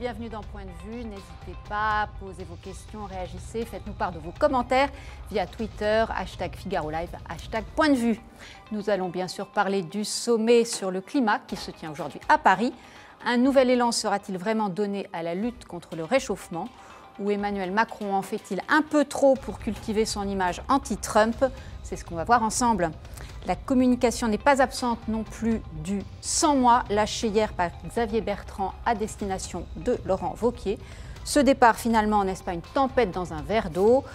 bienvenue dans Point de Vue. N'hésitez pas, posez vos questions, réagissez, faites-nous part de vos commentaires via Twitter, #Figaro Live, #Point de Vue. Nous allons bien sûr parler du sommet sur le climat qui se tient aujourd'hui à Paris. Un nouvel élan sera-t-il vraiment donné à la lutte contre le réchauffement? Ou Emmanuel Macron en fait-il un peu trop pour cultiver son image anti-Trump? C'est ce qu'on va voir ensemble. La communication n'est pas absente non plus du 100 mois lâché hier par Xavier Bertrand à destination de Laurent Wauquiez. Ce départ finalement n'est-ce pas une tempête dans un verre d'eau?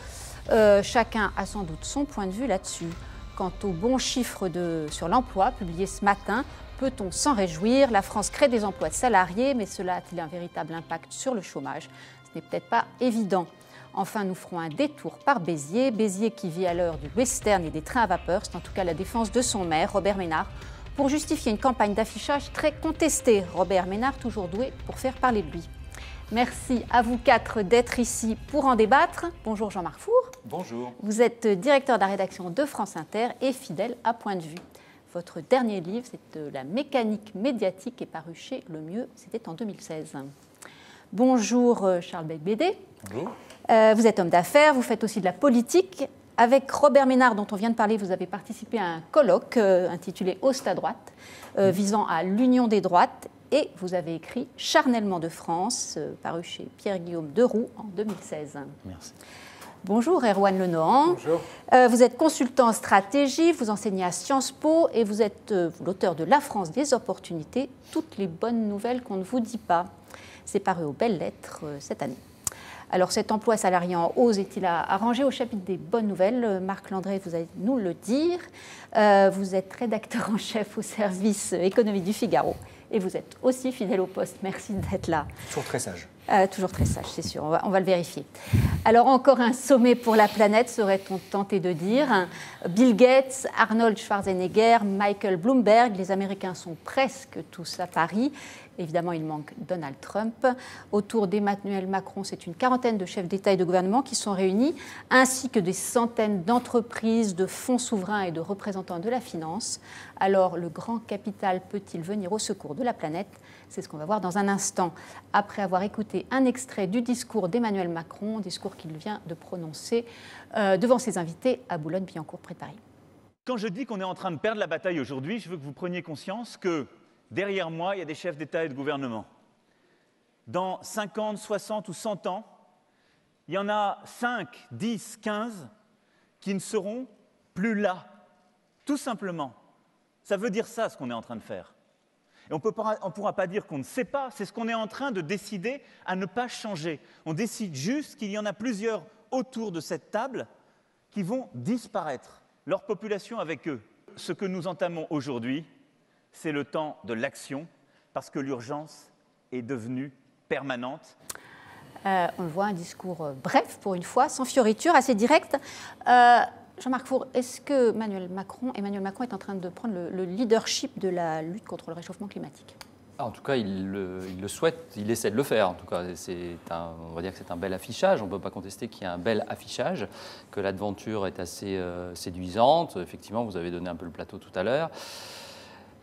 Chacun a sans doute son point de vue là-dessus. Quant aux bons chiffres sur l'emploi publiés ce matin, peut-on s'en réjouir? La France crée des emplois de salariés, mais cela a-t-il un véritable impact sur le chômage? Ce n'est peut-être pas évident. Enfin, nous ferons un détour par Béziers. Béziers qui vit à l'heure du western et des trains à vapeur. C'est en tout cas la défense de son maire, Robert Ménard, pour justifier une campagne d'affichage très contestée. Robert Ménard, toujours doué pour faire parler de lui. Merci à vous quatre d'être ici pour en débattre. Bonjour Jean-Marc Four. Bonjour. Vous êtes directeur de la rédaction de France Inter et fidèle à Point de Vue. Votre dernier livre, c'est La mécanique médiatique, est paru chez Le Mieux. C'était en 2016. Bonjour Charles Beigbeder. Bonjour. Vous êtes homme d'affaires, vous faites aussi de la politique. Avec Robert Ménard, dont on vient de parler, vous avez participé à un colloque intitulé Hausse à droite, visant à l'union des droites. Et vous avez écrit Charnellement de France, paru chez Pierre-Guillaume Deroux en 2016. Merci. Bonjour Erwan Lenohan. Bonjour. Vous êtes consultant en stratégie, vous enseignez à Sciences Po et vous êtes l'auteur de La France des opportunités, toutes les bonnes nouvelles qu'on ne vous dit pas. C'est paru aux Belles Lettres cette année. Alors cet emploi salarié en hausse est-il à ranger au chapitre des bonnes nouvelles? Marc Landré, vous allez nous le dire. Vous êtes rédacteur en chef au service économie du Figaro et vous êtes aussi fidèle au poste. Merci d'être là. Toujours très sage. Toujours très sage, c'est sûr, on va le vérifier. Alors encore un sommet pour la planète, serait-on tenté de dire. Bill Gates, Arnold Schwarzenegger, Michael Bloomberg, les Américains sont presque tous à Paris. Évidemment, il manque Donald Trump. Autour d'Emmanuel Macron, c'est une quarantaine de chefs d'État et de gouvernement qui sont réunis, ainsi que des centaines d'entreprises, de fonds souverains et de représentants de la finance. Alors, le grand capital peut-il venir au secours de la planète? C'est ce qu'on va voir dans un instant, après avoir écouté un extrait du discours d'Emmanuel Macron, discours qu'il vient de prononcer devant ses invités à Boulogne-Billancourt, près de Paris. Quand je dis qu'on est en train de perdre la bataille aujourd'hui, je veux que vous preniez conscience que derrière moi, il y a des chefs d'État et de gouvernement. Dans 50, 60 ou 100 ans, il y en a 5, 10, 15 qui ne seront plus là, tout simplement. Ça veut dire ça, ce qu'on est en train de faire. Et on ne pourra pas dire qu'on ne sait pas, c'est ce qu'on est en train de décider à ne pas changer. On décide juste qu'il y en a plusieurs autour de cette table qui vont disparaître, leur population avec eux. Ce que nous entamons aujourd'hui, c'est le temps de l'action, parce que l'urgence est devenue permanente. On le voit, un discours bref pour une fois, sans fioriture, assez direct. Jean-Marc Four, est-ce que Emmanuel Macron est en train de prendre le leadership de la lutte contre le réchauffement climatique? En tout cas, il le souhaite, il essaie de le faire. En tout cas, on va dire que c'est un bel affichage. On ne peut pas contester qu'il y a un bel affichage, que l'aventure est assez séduisante. Effectivement, vous avez donné un peu le plateau tout à l'heure.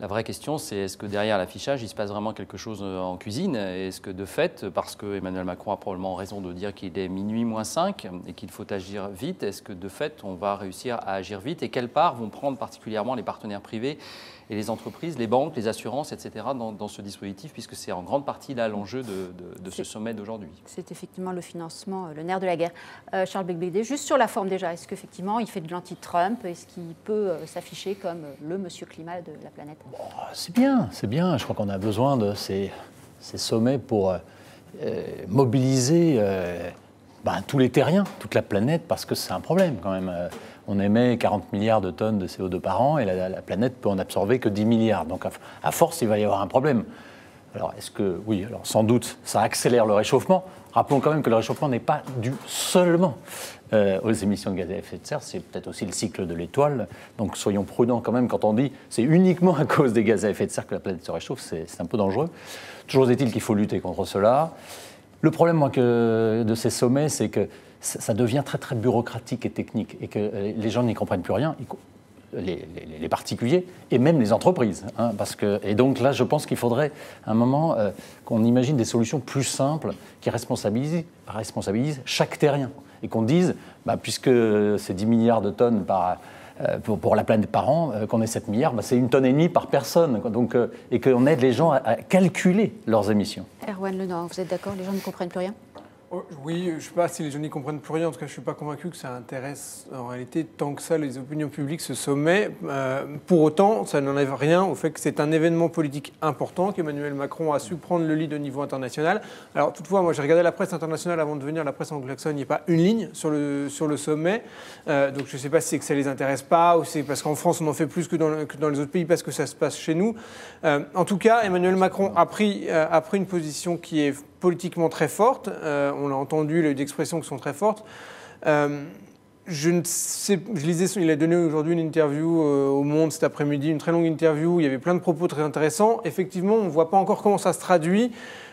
La vraie question, c'est est-ce que derrière l'affichage, il se passe vraiment quelque chose en cuisine? Est-ce que de fait, parce que Emmanuel Macron a probablement raison de dire qu'il est minuit moins 5 et qu'il faut agir vite, est-ce que de fait, on va réussir à agir vite? Et quelle part vont prendre particulièrement les partenaires privés et les entreprises, les banques, les assurances, etc. dans ce dispositif, puisque c'est en grande partie là l'enjeu de ce sommet d'aujourd'hui. C'est effectivement le financement, le nerf de la guerre. Charles Beigbeder, juste sur la forme déjà, est-ce qu'effectivement il fait de l'anti-Trump? Est-ce qu'il peut s'afficher comme le monsieur climat de la planète? Bon, c'est bien, c'est bien. Je crois qu'on a besoin de ces sommets pour mobiliser tous les terriens, toute la planète, parce que c'est un problème quand même. On émet 40 milliards de tonnes de CO2 par an et la planète peut en absorber que 10 milliards. Donc à force, il va y avoir un problème. Alors oui, alors sans doute, ça accélère le réchauffement. Rappelons quand même que le réchauffement n'est pas dû seulement aux émissions de gaz à effet de serre, c'est peut-être aussi le cycle de l'étoile. Donc soyons prudents quand même quand on dit c'est uniquement à cause des gaz à effet de serre que la planète se réchauffe, c'est un peu dangereux. Toujours est-il qu'il faut lutter contre cela. Le problème de ces sommets, c'est que ça devient très très bureaucratique et technique et que les gens n'y comprennent plus rien. les particuliers et même les entreprises. Hein, et donc là, je pense qu'il faudrait à un moment qu'on imagine des solutions plus simples qui responsabilisent chaque terrien. Et qu'on dise, puisque c'est 10 milliards de tonnes pour la planète par an, qu'on ait 7 milliards, c'est 1,5 tonne par personne. Donc, et qu'on aide les gens à calculer leurs émissions. Erwan Lenoir, vous êtes d'accord? Les gens ne comprennent plus rien? Oui, je ne sais pas si les gens n'y comprennent plus rien. En tout cas, je ne suis pas convaincu que ça intéresse en réalité tant que ça les opinions publiques, ce sommet. Pour autant, ça n'enlève rien au fait que c'est un événement politique important, qu'Emmanuel Macron a su prendre le lead au niveau international. Alors toutefois, moi j'ai regardé la presse internationale avant de venir, la presse anglo-saxonne, il n'y a pas une ligne sur le sommet. Donc je ne sais pas si c'est que ça ne les intéresse pas ou c'est parce qu'en France on en fait plus que dans les autres pays parce que ça se passe chez nous. En tout cas, Emmanuel Macron a pris une position qui est politiquement très forte. On l'a entendu, il a eu des expressions qui sont très fortes. Je lisais, il a donné aujourd'hui une interview au Monde cet après-midi, une très longue interview. Il y avait plein de propos très intéressants. Effectivement, on ne voit pas encore comment ça se traduit.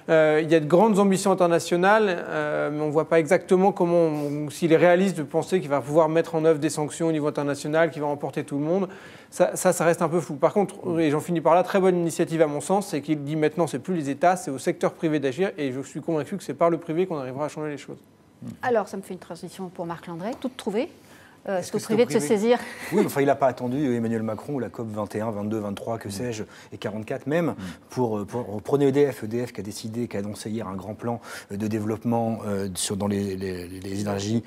Il y a de grandes ambitions internationales, mais on ne voit pas exactement s'il est réaliste de penser qu'il va pouvoir mettre en œuvre des sanctions au niveau international, qu'il va emporter tout le monde. Ça reste un peu flou. Par contre, et j'en finis par là, très bonne initiative à mon sens, c'est qu'il dit maintenant c'est plus les États, c'est au secteur privé d'agir, et je suis convaincu que c'est par le privé qu'on arrivera à changer les choses. Alors, ça me fait une transition pour Marc Landré, toute trouvée. Est-ce qu'au privé de se saisir? Oui, enfin, il n'a pas attendu Emmanuel Macron ou la COP 21, 22, 23, que sais-je, et 44 même, pour prenez EDF qui a décidé, qui a annoncé hier un grand plan de développement dans les énergies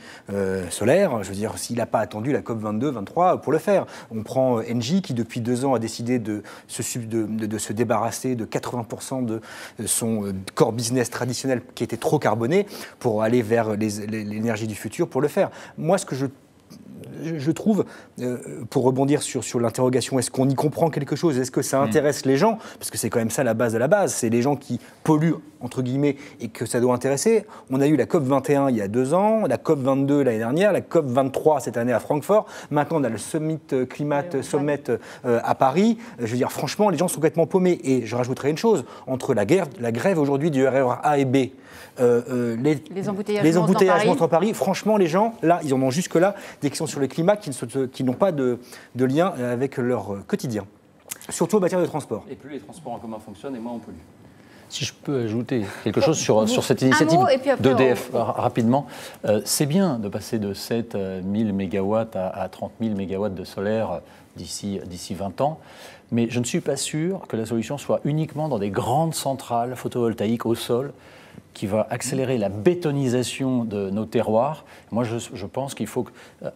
solaires. Je veux dire, s'il n'a pas attendu la COP 22, 23 pour le faire. On prend Engie qui, depuis 2 ans, a décidé de se débarrasser de 80% de son core business traditionnel qui était trop carboné pour aller vers l'énergie du futur pour le faire. Moi, ce que je trouve, pour rebondir sur l'interrogation, est-ce qu'on y comprend quelque chose? Est-ce que ça intéresse les gens? Parce que c'est quand même ça la base de la base. C'est les gens qui polluent, entre guillemets, et que ça doit intéresser. On a eu la COP 21 il y a 2 ans, la COP 22 l'année dernière, la COP 23 cette année à Francfort. Maintenant, on a le Summit à Paris. Je veux dire, franchement, les gens sont complètement paumés. Et je rajouterai une chose. Entre la grève aujourd'hui du RER A et B, les embouteillages montent en Paris. Franchement, les gens, là, ils en ont jusque-là des questions sur le climat qui n'ont pas de lien avec leur quotidien, surtout en matière de transport. Et plus les transports en commun fonctionnent, et moins on pollue. Si je peux ajouter quelque chose sur cette initiative d'EDF rapidement, c'est bien de passer de 7 000 mégawatts à 30 000 mégawatts de solaire d'ici 20 ans. Mais je ne suis pas sûr que la solution soit uniquement dans des grandes centrales photovoltaïques au sol qui va accélérer la bétonisation de nos terroirs. Moi, je pense qu'il faut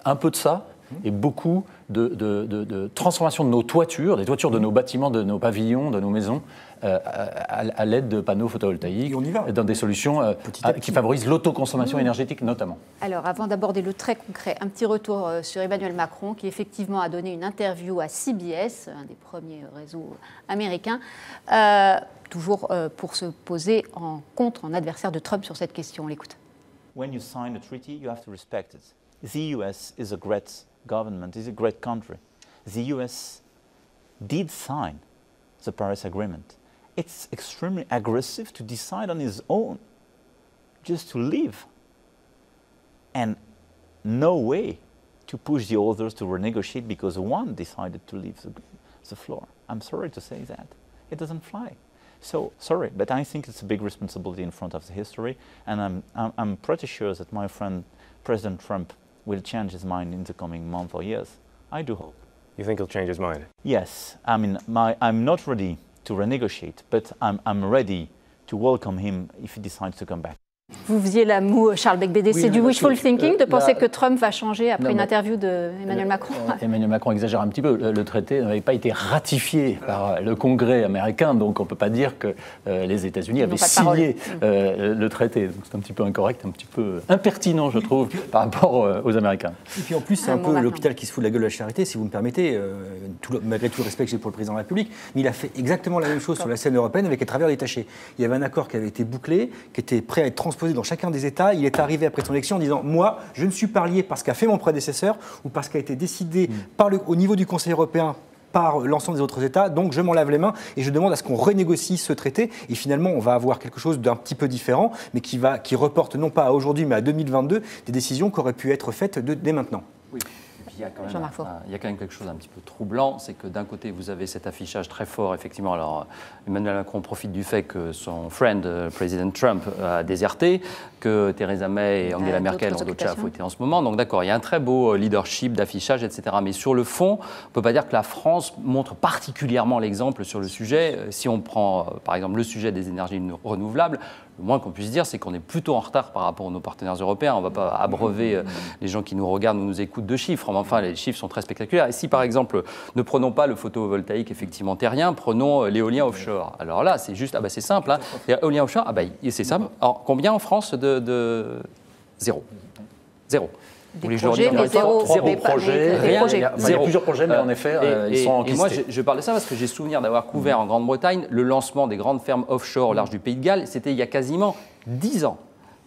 un peu de ça et beaucoup de transformation de nos toitures, des toitures de nos bâtiments, de nos pavillons, de nos maisons, à l'aide de panneaux photovoltaïques, dans des solutions qui favorisent l'autoconsommation énergétique notamment. Alors, avant d'aborder le très concret, un petit retour sur Emmanuel Macron, qui effectivement a donné une interview à CBS, un des premiers réseaux américains, toujours pour se poser en adversaire de Trump sur cette question. On l'écoute. When you sign a treaty, you have to respect it. The US is a great government, is a great country. The US did sign the Paris Agreement. It's extremely aggressive to decide on its own, just to leave. And no way to push the others to renegotiate because one decided to leave the floor. I'm sorry to say that. It doesn't fly. So, sorry, but I think it's a big responsibility in front of the history, and I'm pretty sure that my friend President Trump will change his mind in the coming month or years. I do hope. You think he'll change his mind? Yes. I mean, I'm not ready to renegotiate, but I'm ready to welcome him if he decides to come back. Vous faisiez la moue, Charles Becbédé, c'est du wishful thinking de penser que Trump va changer après une interview d'Emmanuel Macron? Emmanuel Macron exagère un petit peu. Le traité n'avait pas été ratifié par le Congrès américain, donc on ne peut pas dire que les États-Unis avaient signé le traité. Donc c'est un petit peu incorrect, un petit peu impertinent, je trouve, par rapport aux Américains. Et puis en plus, c'est un peu l'hôpital qui se fout de la gueule de la charité, si vous me permettez, malgré tout le respect que j'ai pour le président de la République, mais il a fait exactement la même chose sur la scène européenne avec les travailleurs détachés. Il y avait un accord qui avait été bouclé, qui était prêt à être transposé dans chacun des États. Il est arrivé après son élection en disant « Moi, je ne suis pas lié parce qu'a fait mon prédécesseur ou parce qu'a été décidé au niveau du Conseil européen par l'ensemble des autres États, donc je m'en lave les mains et je demande à ce qu'on renégocie ce traité et finalement on va avoir quelque chose d'un petit peu différent mais qui reporte non pas à aujourd'hui mais à 2022 des décisions qui auraient pu être faites dès maintenant. » Oui. Et puis Il y a quand même, Jean-Marc Faure. il y a quand même quelque chose d'un petit peu troublant, c'est que d'un côté, vous avez cet affichage très fort, effectivement. Alors, Emmanuel Macron profite du fait que son friend, président Trump, a déserté, que Theresa May et Angela Merkel ont d'autres chats à fouetter en ce moment. Donc d'accord, il y a un très beau leadership, d'affichage, etc. Mais sur le fond, on ne peut pas dire que la France montre particulièrement l'exemple sur le sujet. Si on prend, par exemple, le sujet des énergies renouvelables, le moins qu'on puisse dire, c'est qu'on est plutôt en retard par rapport à nos partenaires européens. On ne va pas abreuver les gens qui nous regardent ou nous écoutent de chiffres. Mais enfin, les chiffres sont très spectaculaires. Et si, par exemple, ne prenons pas le photovoltaïque effectivement terrien, prenons l'éolien offshore. Alors là, c'est juste, c'est simple. Hein. L'éolien offshore, c'est simple. Alors, combien en France de... Zéro. Des projets, mais zéro. Zéro projet. Il y a plusieurs projets, mais en effet, ils sont enquistés. Et moi, je parle de ça parce que j'ai souvenir d'avoir couvert en Grande-Bretagne le lancement des grandes fermes offshore au large du Pays de Galles. C'était il y a quasiment 10 ans.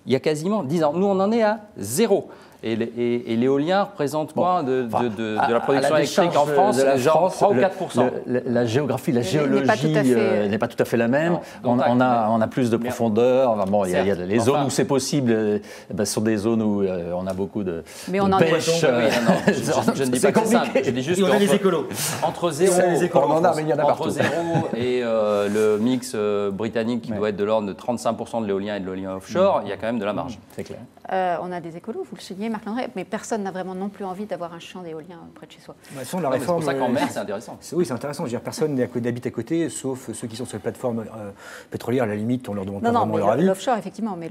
Nous, on en est à zéro. Et l'éolien représente quoi de la production électrique en France? Genre 3 ou 4%. La géographie, la géologie n'est pas tout à fait la même. On a plus de profondeur. Bon, il y a les zones où c'est possible. Sont des zones où on a beaucoup de pêche. Je ne dis pas que c'est simple. Je dis juste on a les écolos. Entre zéro et le mix britannique qui doit être de l'ordre de 35% de l'éolien et de l'éolien offshore, il y a quand même de la marge. C'est clair. On a des écolos, vous le soulignez, Marc-André, mais personne n'a vraiment non plus envie d'avoir un champ d'éolien près de chez soi. La réforme, c'est pour ça qu'en mer, c'est intéressant. Oui, c'est intéressant. Je veux dire, personne n'habite à côté, sauf ceux qui sont sur les plateformes pétrolières. À la limite, on leur demande pas vraiment leur avis. L'offshore, effectivement, mais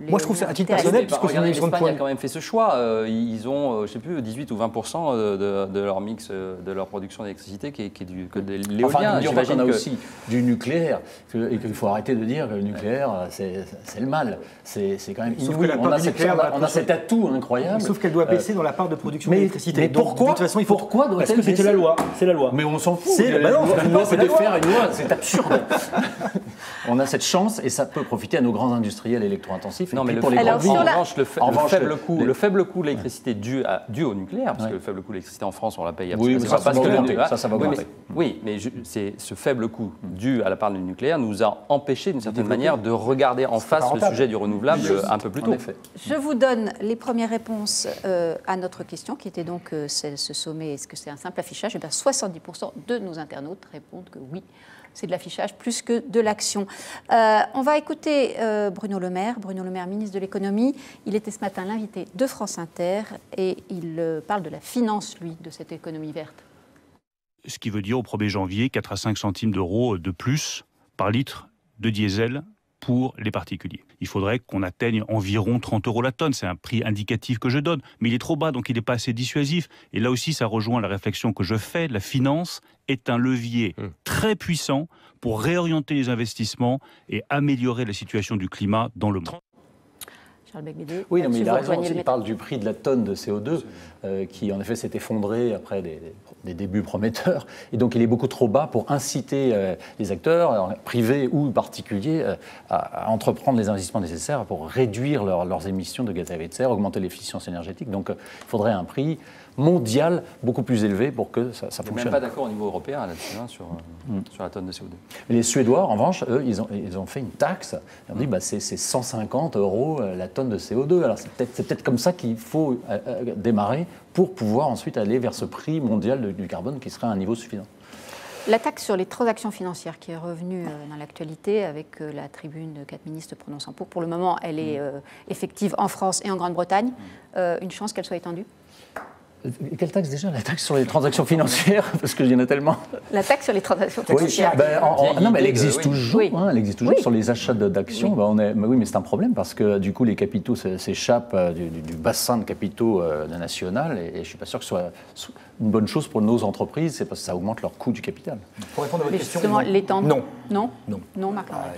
moi, je trouve ça à titre personnel, puisque l'Espagne a quand même fait ce choix. Ils ont, je sais plus, 18 ou 20% de leur mix, de leur production d'électricité qui est de l'éolien. J'imagine qu'on a aussi du nucléaire et qu'il faut arrêter de dire que le nucléaire, c'est le mal. C'est quand même inouï. On a cet atout incroyable. Sauf qu'elle doit baisser dans la part de production d'électricité. Mais pourquoi? De toute façon, pourquoi doit-elle baisser? Parce que c'est la loi. C'est la loi. Mais on s'en fout. Une loi, c'est de faire une loi. C'est absurde. On a cette chance et ça peut profiter à nos grands industriels électro-intensifs. Non, mais pour les en revanche, le faible coût de l'électricité dû au nucléaire, parce que le faible coût de l'électricité en France, on la paye absolument pas. Ça va augmenter. Oui, mais ce faible coût dû à la part du nucléaire nous a empêché, d'une certaine manière, de regarder en face le sujet du renouvelable un peu plus tôt. Je vous donne les premières réponses à notre question, qui était donc ce sommet, est-ce que c'est un simple affichage? Eh bien, 70% de nos internautes répondent que oui, c'est de l'affichage plus que de l'action. On va écouter Bruno Le Maire, ministre de l'économie. Il était ce matin l'invité de France Inter et il parle de la finance, lui, de cette économie verte. Ce qui veut dire au 1er janvier 4 à 5 centimes d'euros de plus par litre de diesel pour les particuliers. Il faudrait qu'on atteigne environ 30 euros la tonne. C'est un prix indicatif que je donne, mais il est trop bas, donc il n'est pas assez dissuasif. Et là aussi, ça rejoint la réflexion que je fais. La finance est un levier très puissant pour réorienter les investissements et améliorer la situation du climat dans le monde. Oui, non, mais il a raison. Il parle du prix de la tonne de CO2 qui, en effet, s'est effondré après des débuts prometteurs. Et donc, il est beaucoup trop bas pour inciter les acteurs, privés ou particuliers, à entreprendre les investissements nécessaires pour réduire leurs émissions de gaz à effet de serre, augmenter l'efficience énergétique. Donc, il faudrait un prix mondial beaucoup plus élevé pour que ça fonctionne. Je ne suis même pas d'accord au niveau européen là-dessus, sur la tonne de CO2. Et les Suédois, en revanche, eux, ils ont fait une taxe. Ils ont dit c'est 150 € la tonne de CO2. Alors c'est peut-être comme ça qu'il faut démarrer pour pouvoir ensuite aller vers ce prix mondial du carbone qui serait à un niveau suffisant. La taxe sur les transactions financières qui est revenue dans l'actualité avec la tribune de 4 ministres prononçant pour le moment, elle est effective en France et en Grande-Bretagne. Une chance qu'elle soit étendue? Quelle taxe déjà? La taxe sur les transactions financières? Parce qu'il y en a tellement. La taxe sur les transactions financières. Non, mais elle existe toujours. Oui. Elle existe toujours sur les achats d'actions. Oui, mais c'est un problème parce que du coup, les capitaux s'échappent du bassin de capitaux national et je ne suis pas sûr que ce soit une bonne chose pour nos entreprises, c'est parce que ça augmente leur coût du capital. Pour répondre à votre question, non, Marc-André.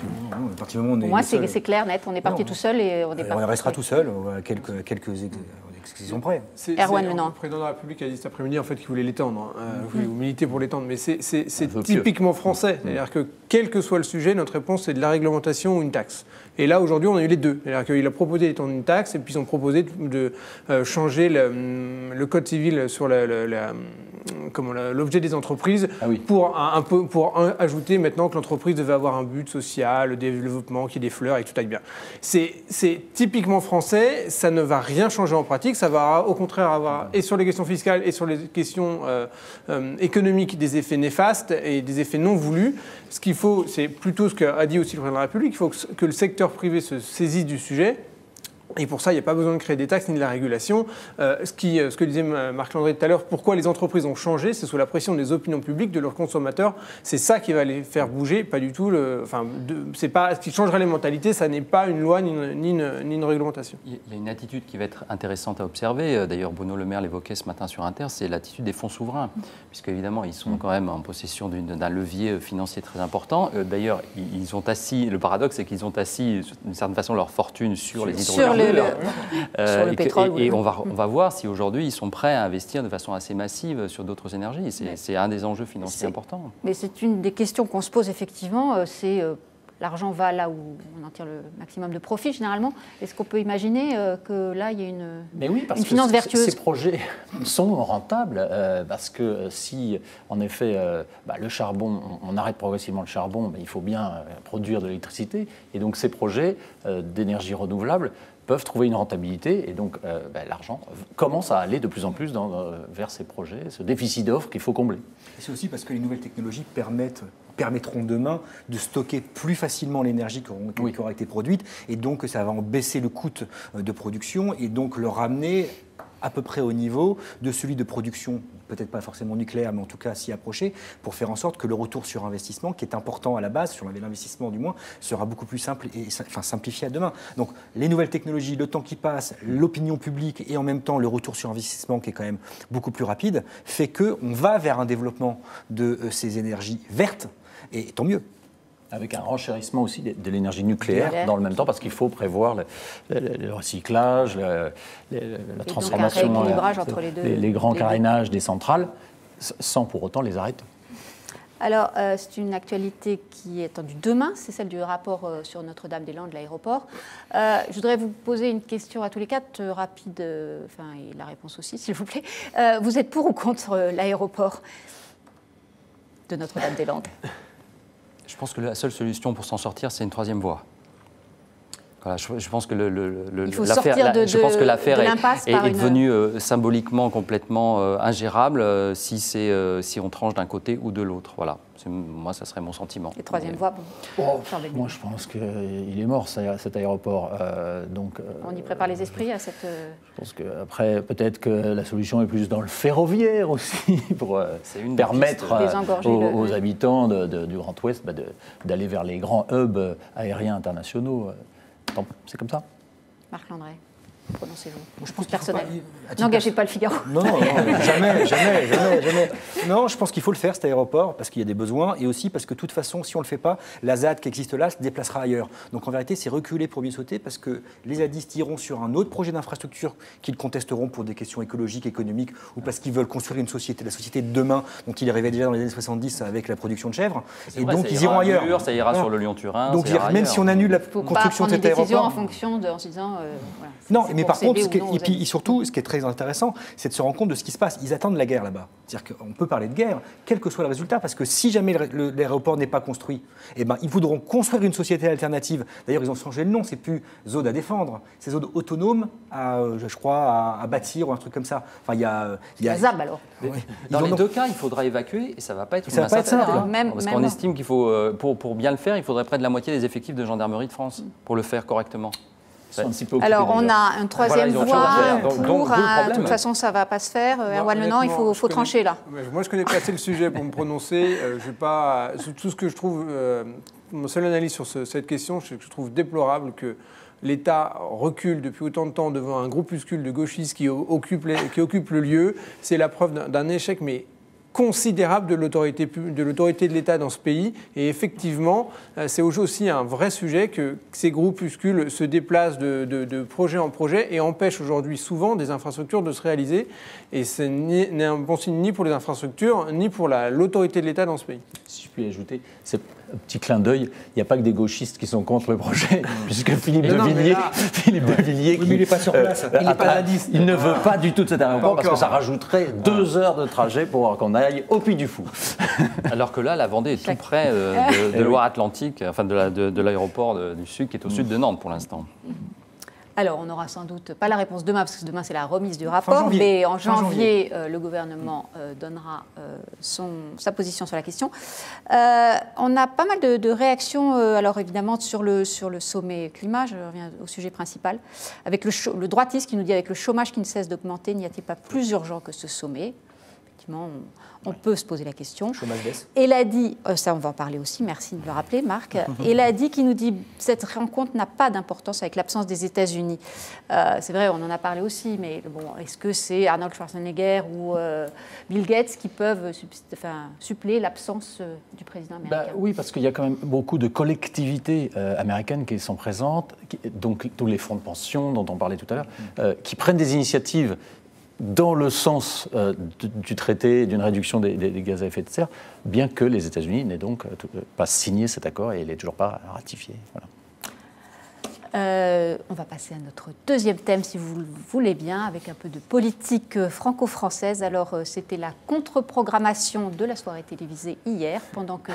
Pour moi, c'est clair, net. On est parti tout seul et on est parti. On restera tout seul, quelques exceptions près. Erwan Lenan. Le président de la République a dit cet après-midi en fait qu'il voulait l'étendre. Vous militez pour l'étendre, mais c'est typiquement français. C'est-à-dire que quel que soit le sujet, notre réponse c'est de la réglementation ou une taxe. Et là aujourd'hui, on a eu les deux. C'est-à-dire qu'il a proposé d'étendre une taxe et puis ils ont proposé de changer le code civil sur l'objet des entreprises pour ajouter maintenant que l'entreprise devait avoir un but social, le développement, qu'il y ait des fleurs et que tout aille bien. C'est typiquement français, ça ne va rien changer en pratique, ça va au contraire avoir, et sur les questions fiscales et sur les questions économiques, des effets néfastes et des effets non voulus. Ce qu'il faut, c'est plutôt ce qu'a dit aussi le président de la République, il faut que le secteur privé se saisisse du sujet. Et pour ça, il n'y a pas besoin de créer des taxes ni de la régulation. Ce que disait Marc Landré tout à l'heure, pourquoi les entreprises ont changé, c'est sous la pression des opinions publiques, de leurs consommateurs. C'est ça qui va les faire bouger, pas du tout. C'est pas ce qui changerait les mentalités, ça n'est pas une loi ni une réglementation. Il y a une attitude qui va être intéressante à observer. D'ailleurs, Bruno Le Maire l'évoquait ce matin sur Inter, c'est l'attitude des fonds souverains. Puisque, évidemment, ils sont quand même en possession d'un levier financier très important. D'ailleurs, ils ont assis, le paradoxe, c'est qu'ils ont assis, d'une certaine façon, leur fortune sur les hydrocarbures. Sur le pétrole. Et on va voir si aujourd'hui ils sont prêts à investir de façon assez massive sur d'autres énergies. C'est un des enjeux financiers importants. Mais c'est une des questions qu'on se pose effectivement. C'est l'argent va là où on en tire le maximum de profit généralement. Est-ce qu'on peut imaginer que là il y a une finance vertueuse? Ces projets sont rentables parce que si en effet le charbon, on arrête progressivement le charbon, il faut bien produire de l'électricité. Et donc ces projets d'énergie renouvelable peuvent trouver une rentabilité et donc l'argent commence à aller de plus en plus vers ces projets, ce déficit d'offres qu'il faut combler. Et c'est aussi parce que les nouvelles technologies permettront demain de stocker plus facilement l'énergie qui aura été produite et donc ça va en baisser le coût de production et donc le ramener à peu près au niveau de celui de production, peut-être pas forcément nucléaire, mais en tout cas s'y approcher, pour faire en sorte que le retour sur investissement, qui est important à la base, sur l'investissement du moins, sera beaucoup plus simple et simplifié à demain. Donc les nouvelles technologies, le temps qui passe, l'opinion publique et en même temps le retour sur investissement qui est quand même beaucoup plus rapide, fait qu'on va vers un développement de ces énergies vertes, et tant mieux. Avec un renchérissement aussi de l'énergie nucléaire dans le même temps, parce qu'il faut prévoir le recyclage, la transformation, donc un rééquilibrage entre les grands carénages des centrales, sans pour autant les arrêter. Alors, c'est une actualité qui est attendue demain, c'est celle du rapport sur Notre-Dame-des-Landes, l'aéroport. Je voudrais vous poser une question à tous les quatre, rapide, et la réponse aussi, s'il vous plaît. Vous êtes pour ou contre l'aéroport de Notre-Dame-des-Landes ? Je pense que la seule solution pour s'en sortir, c'est une troisième voie. Voilà, je pense que l'affaire est devenue symboliquement complètement ingérable si on tranche d'un côté ou de l'autre. Voilà. Moi, ça serait mon sentiment. Et troisième voie, moi, je pense qu'il est mort, cet aéroport. On y prépare les esprits à cette... Je pense qu'après, peut-être que la solution est plus dans le ferroviaire aussi, pour permettre aux habitants du Grand Ouest d'aller vers les grands hubs aériens internationaux. C'est comme ça. Marc Landré, prononcez-vous. Je pense personnel. N'engagez pas le Figaro. Non, jamais. Non, je pense qu'il faut le faire, cet aéroport, parce qu'il y a des besoins, et aussi parce que de toute façon, si on ne le fait pas, la ZAD qui existe là se déplacera ailleurs. Donc en vérité, c'est reculer pour mieux sauter, parce que les zadistes iront sur un autre projet d'infrastructure qu'ils contesteront pour des questions écologiques, économiques, ou parce qu'ils veulent construire une société, la société de demain, dont ils rêvaient déjà dans les années 70 avec la production de chèvres. Et donc ils iront ailleurs. Ça ira sur le Lyon-Turin. Donc même si on annule la construction de cet aéroport... en fonction en se disant... non, mais par contre, et surtout, ce qui est très intéressant, c'est de se rendre compte de ce qui se passe. Ils attendent la guerre là-bas. C'est-à-dire qu'on peut parler de guerre, quel que soit le résultat, parce que si jamais l'aéroport n'est pas construit, ils voudront construire une société alternative. D'ailleurs, ils ont changé le nom, c'est plus zone à défendre, c'est zone autonome à bâtir ou un truc comme ça. Enfin, il y a ZAB alors. Dans les deux cas, il faudra évacuer et ça ne va pas être une mince affaire. Parce qu'on estime qu'il faut, pour bien le faire, il faudrait près de la moitié des effectifs de gendarmerie de France pour le faire correctement. Alors, on a un troisième voie pour... De toute façon, ça ne va pas se faire. Erwan Lenan, il faut trancher là. Moi, je connais pas assez le sujet pour me prononcer. Tout ce que je trouve... Mon seule analyse sur cette question, c'est que je trouve déplorable que l'État recule depuis autant de temps devant un groupuscule de gauchistes qui occupe le lieu. C'est la preuve d'un échec, mais considérable de l'autorité de l'État dans ce pays. Et effectivement, c'est aussi un vrai sujet que ces groupuscules se déplacent de projet en projet et empêchent aujourd'hui souvent des infrastructures de se réaliser. Et ce n'est un bon signe ni pour les infrastructures, ni pour l'autorité de l'État dans ce pays. Si je puis ajouter, petit clin d'œil, il n'y a pas que des gauchistes qui sont contre le projet, puisque Philippe de Villiers, Oui, mais il n'est pas sur place. Il n'est pas à 10. il ne veut pas du tout de cet aéroport parce que ça rajouterait 2 heures de trajet pour qu'on aille au Puy du Fou. Alors que là, la Vendée est tout près de Loire-Atlantique, enfin de l'aéroport du Sud, qui est au sud de Nantes pour l'instant. Alors, on n'aura sans doute pas la réponse demain, parce que demain, c'est la remise du rapport. Mais en janvier, le gouvernement donnera sa position sur la question. On a pas mal de réactions, alors évidemment, sur le sommet climat. Je reviens au sujet principal. Avec le droitiste qui nous dit, avec le chômage qui ne cesse d'augmenter, n'y a-t-il pas plus urgent que ce sommet ? Effectivement, on peut se poser la question. Chômage baisse. Eladi, ça on va en parler aussi, merci de le rappeler Marc. Eladi qui nous dit cette rencontre n'a pas d'importance avec l'absence des États-Unis. C'est vrai, on en a parlé aussi, mais bon, est-ce que c'est Arnold Schwarzenegger ou Bill Gates qui peuvent suppléer l'absence du président américain? Oui, parce qu'il y a quand même beaucoup de collectivités américaines qui sont présentes, donc tous les fonds de pension dont on parlait tout à l'heure, qui prennent des initiatives dans le sens du traité d'une réduction des gaz à effet de serre, bien que les États-Unis n'aient donc pas signé cet accord et il n'est toujours pas ratifié. Voilà. On va passer à notre deuxième thème, si vous le voulez bien, avec un peu de politique franco-française. Alors, c'était la contre-programmation de la soirée télévisée hier, pendant que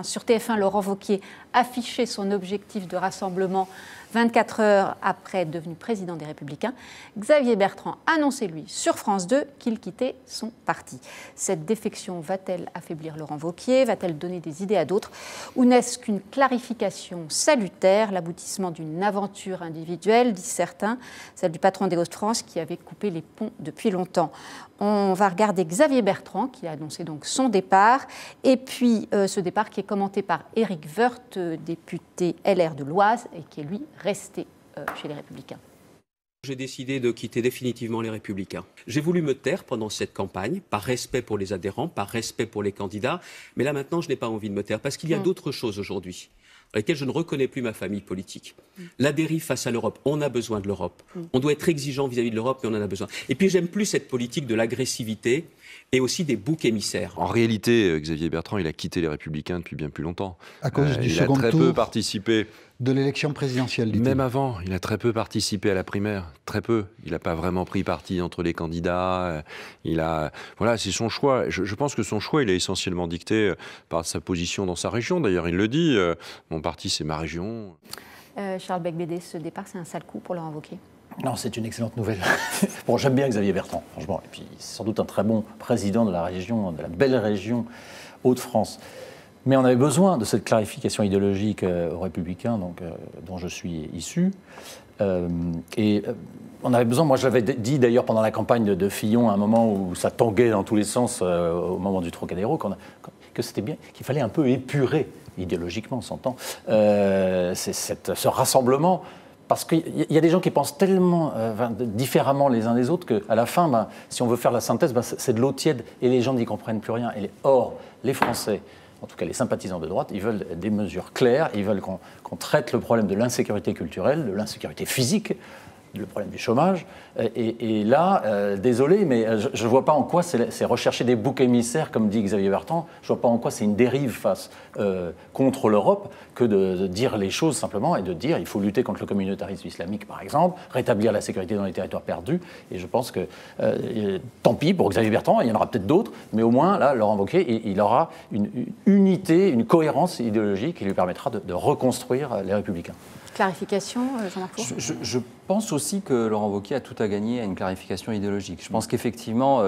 sur TF1, Laurent Wauquiez affichait son objectif de rassemblement 24 heures après être devenu président des Républicains. Xavier Bertrand annonçait, lui, sur France 2, qu'il quittait son parti. Cette défection va-t-elle affaiblir Laurent Wauquiez? Va-t-elle donner des idées à d'autres? Ou n'est-ce qu'une clarification salutaire, l'aboutissement d'une aventure individuelle, disent certains, celle du patron des Hauts-de-France qui avait coupé les ponts depuis longtemps? On va regarder Xavier Bertrand, qui a annoncé donc son départ, et puis ce départ qui est commenté par Éric Woerth, député LR de l'Oise, et qui est lui resté chez les Républicains. J'ai décidé de quitter définitivement les Républicains. J'ai voulu me taire pendant cette campagne, par respect pour les adhérents, par respect pour les candidats, mais là maintenant je n'ai pas envie de me taire, parce qu'il y a d'autres choses aujourd'hui dans lesquelles je ne reconnais plus ma famille politique. La dérive face à l'Europe, on a besoin de l'Europe. On doit être exigeant vis-à-vis de l'Europe, mais on en a besoin. Et puis j'aime plus cette politique de l'agressivité et aussi des boucs émissaires. En réalité, Xavier Bertrand, il a quitté les Républicains depuis bien plus longtemps. À cause du il second a très tour peu participé. De l'élection présidentielle, dit-il. Même avant, il a très peu participé à la primaire, très peu. Il n'a pas vraiment pris parti entre les candidats. Voilà, c'est son choix. Je pense que son choix, il est essentiellement dicté par sa position dans sa région. D'ailleurs, il le dit. Mon parti, c'est ma région. Charles Becbédé, ce départ, c'est un sale coup pour Laurent Wauquiez. Non, c'est une excellente nouvelle. Bon, j'aime bien Xavier Bertrand, franchement. Et puis, c'est sans doute un très bon président de la région, de la belle région Hauts-de-France. Mais on avait besoin de cette clarification idéologique aux Républicains, dont je suis issu. On avait besoin, moi j'avais dit d'ailleurs pendant la campagne de Fillon, à un moment où ça tanguait dans tous les sens, au moment du Trocadéro, que c'était bien, qu'il fallait un peu épurer, idéologiquement, on s'entend, ce rassemblement. Parce qu'il y a des gens qui pensent tellement différemment les uns des autres qu'à la fin, si on veut faire la synthèse, c'est de l'eau tiède et les gens n'y comprennent plus rien. Or, les Français, en tout cas les sympathisants de droite, ils veulent des mesures claires, ils veulent qu'on traite le problème de l'insécurité culturelle, de l'insécurité physique, le problème du chômage. Et là, désolé, mais je ne vois pas en quoi c'est rechercher des boucs émissaires, comme dit Xavier Bertrand. Je ne vois pas en quoi c'est une dérive contre l'Europe que de dire les choses simplement et de dire il faut lutter contre le communautarisme islamique, par exemple, rétablir la sécurité dans les territoires perdus. Et je pense que, tant pis pour Xavier Bertrand, il y en aura peut-être d'autres, mais au moins, là, Laurent Wauquiez, il aura une unité, une cohérence idéologique qui lui permettra de reconstruire les Républicains. Clarification, Jean-Marc Four. Je pense aussi que Laurent Wauquiez a tout à gagner à une clarification idéologique. Je pense qu'effectivement,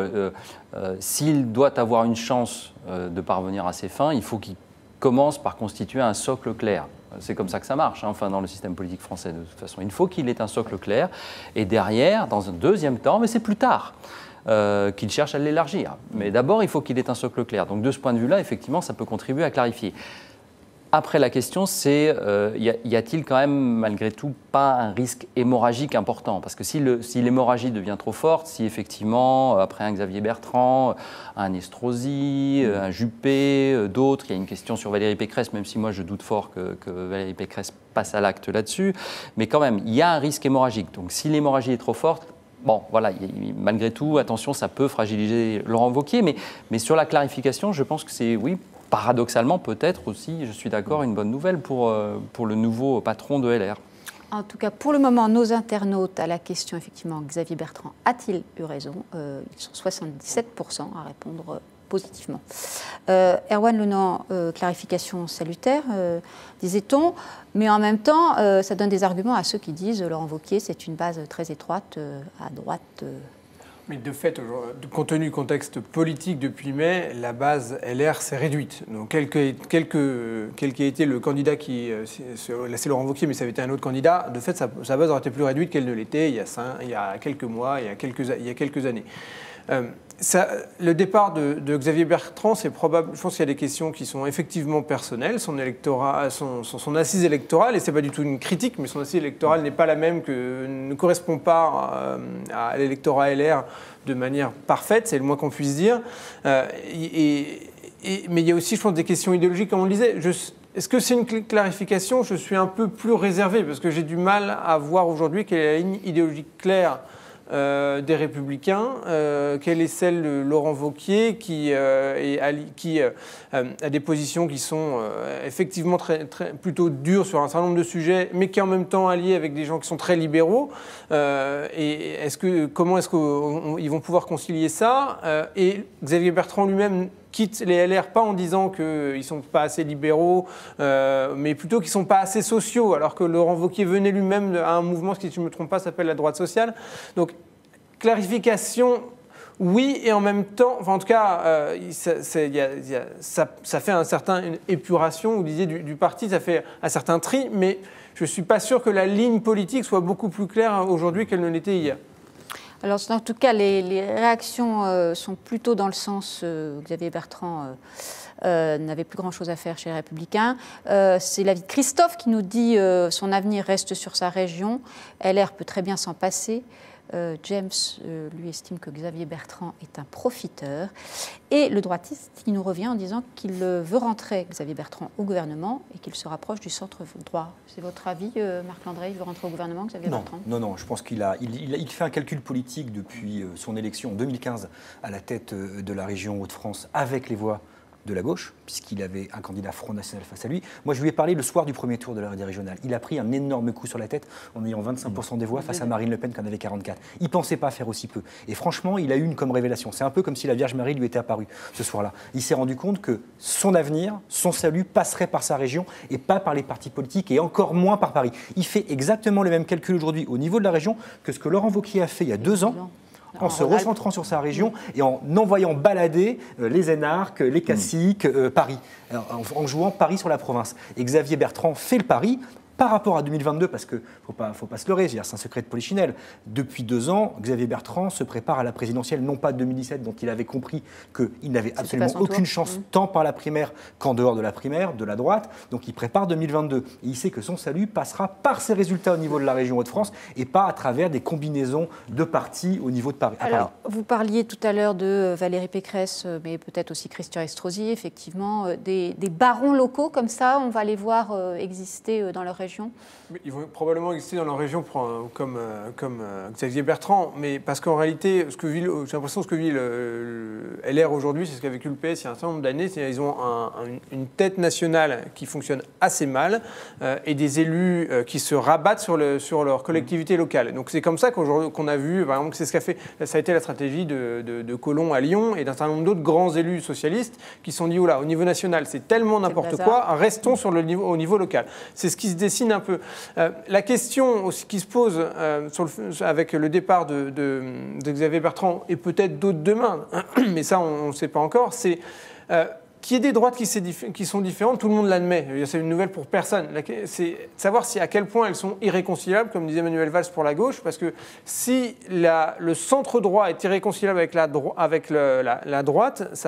s'il doit avoir une chance de parvenir à ses fins, il faut qu'il commence par constituer un socle clair. C'est comme ça que ça marche, dans le système politique français, de toute façon. Il faut qu'il ait un socle clair, et derrière, dans un deuxième temps, mais c'est plus tard, qu'il cherche à l'élargir. Mais d'abord, il faut qu'il ait un socle clair. Donc de ce point de vue-là, effectivement, ça peut contribuer à clarifier. Après, la question, c'est y a-t-il quand même, malgré tout, pas un risque hémorragique important? Parce que si l'hémorragie devient trop forte, si effectivement, après un Xavier Bertrand, un Estrosi, un Juppé, d'autres, il y a une question sur Valérie Pécresse, même si moi je doute fort que Valérie Pécresse passe à l'acte là-dessus, mais quand même, il y a un risque hémorragique. Donc si l'hémorragie est trop forte, bon, voilà, malgré tout, attention, ça peut fragiliser Laurent Wauquiez, mais sur la clarification, je pense que c'est, oui, paradoxalement, peut-être aussi, je suis d'accord, une bonne nouvelle pour le nouveau patron de LR. En tout cas, pour le moment, nos internautes à la question, effectivement, Xavier Bertrand a-t-il eu raison? Ils sont 77% à répondre positivement. Erwan Lenan, clarification salutaire, disait-on, mais en même temps, ça donne des arguments à ceux qui disent Laurent Wauquiez, c'est une base très étroite à droite. Mais de fait, compte tenu du contexte politique depuis mai, la base LR s'est réduite. Donc, quel qu'ait été le candidat qui... Là, c'est Laurent Wauquiez, mais ça avait été un autre candidat. De fait, sa base aurait été plus réduite qu'elle ne l'était il y a quelques mois, il y a quelques années. Le départ de Xavier Bertrand, c'est probable. Je pense qu'il y a des questions qui sont effectivement personnelles. Son électorat, son assise électorale, et c'est pas du tout une critique, mais son assise électorale n'est pas la même, ne correspond pas à l'électorat LR de manière parfaite, c'est le moins qu'on puisse dire. Mais il y a aussi, je pense, des questions idéologiques, comme on le disait. Est-ce que c'est une clarification? Je suis un peu plus réservé, parce que j'ai du mal à voir aujourd'hui quelle est la ligne idéologique claire des Républicains, quelle est celle de Laurent Wauquiez qui a des positions qui sont effectivement plutôt dures sur un certain nombre de sujets, mais qui est en même temps allié avec des gens qui sont très libéraux. Et comment est-ce qu'ils vont pouvoir concilier ça? Et Xavier Bertrand lui-même quitte les LR pas en disant qu'ils ne sont pas assez libéraux, mais plutôt qu'ils ne sont pas assez sociaux, alors que Laurent Wauquiez venait lui-même à un mouvement qui, si je ne me trompe pas, s'appelle la droite sociale. Donc, clarification, oui, et en même temps, enfin, en tout cas, ça fait une épuration, vous disiez, du parti, ça fait un certain tri, mais je ne suis pas sûr que la ligne politique soit beaucoup plus claire aujourd'hui qu'elle ne l'était hier. Alors, en tout cas, les réactions sont plutôt dans le sens Xavier Bertrand n'avait plus grand-chose à faire chez les Républicains. C'est l'avis de Christophe qui nous dit son avenir reste sur sa région. LR peut très bien s'en passer. James, lui, estime que Xavier Bertrand est un profiteur. Et le droitiste qui nous revient en disant qu'il veut rentrer, Xavier Bertrand, au gouvernement et qu'il se rapproche du centre droit. C'est votre avis, Marc Landré? Il veut rentrer au gouvernement, Xavier Bertrand? Non, je pense qu'il fait un calcul politique depuis son élection en 2015 à la tête de la région Hauts-de-France avec les voix de la gauche, puisqu'il avait un candidat Front National face à lui. Moi, je lui ai parlé le soir du premier tour de des régionales. Il a pris un énorme coup sur la tête en ayant 25% des voix face à Marine Le Pen qui en avait 44. Il ne pensait pas faire aussi peu. Et franchement, il a eu une comme révélation. C'est un peu comme si la Vierge Marie lui était apparue ce soir-là. Il s'est rendu compte que son avenir, son salut passerait par sa région et pas par les partis politiques et encore moins par Paris. Il fait exactement le même calcul aujourd'hui au niveau de la région que ce que Laurent Wauquiez a fait il y a 2 ans. En se recentrant sur sa région et en envoyant balader les énarques, les caciques, Paris, en jouant Paris sur la province. Et Xavier Bertrand fait le pari par rapport à 2022, parce qu'il ne faut pas se leurrer, c'est un secret de polichinelle. Depuis 2 ans, Xavier Bertrand se prépare à la présidentielle, non pas de 2017, dont il avait compris qu'il n'avait absolument aucune chance, tant par la primaire qu'en dehors de la primaire, de la droite. Donc il prépare 2022. Et il sait que son salut passera par ses résultats au niveau de la région Hauts-de-France et pas à travers des combinaisons de partis au niveau de Paris. Alors, vous parliez tout à l'heure de Valérie Pécresse, mais peut-être aussi Christian Estrosi, effectivement, des barons locaux comme ça, on va les voir exister dans leur région. Ils vont probablement exister dans leur région comme Xavier Bertrand, mais parce qu'en réalité, j'ai l'impression que ce que vit le LR aujourd'hui, c'est ce qu'a vécu le PS il y a un certain nombre d'années, c'est qu'ils ont une tête nationale qui fonctionne assez mal et des élus qui se rabattent sur leur collectivité locale. Donc c'est comme ça qu'on a vu, par exemple, c'est ce qu'a fait, ça a été la stratégie de Collomb à Lyon et d'un certain nombre d'autres grands élus socialistes qui se sont dit, oula, au niveau national, c'est tellement n'importe quoi, restons au niveau local. C'est ce qui se décide un peu. La question aussi qui se pose avec le départ de Xavier Bertrand et peut-être d'autres demain, mais ça on ne sait pas encore, c'est qu'il y ait des droites qui sont différentes, tout le monde l'admet. C'est une nouvelle pour personne. C'est savoir à quel point elles sont irréconciliables, comme disait Manuel Valls pour la gauche, parce que si le centre droit est irréconciliable avec la droite,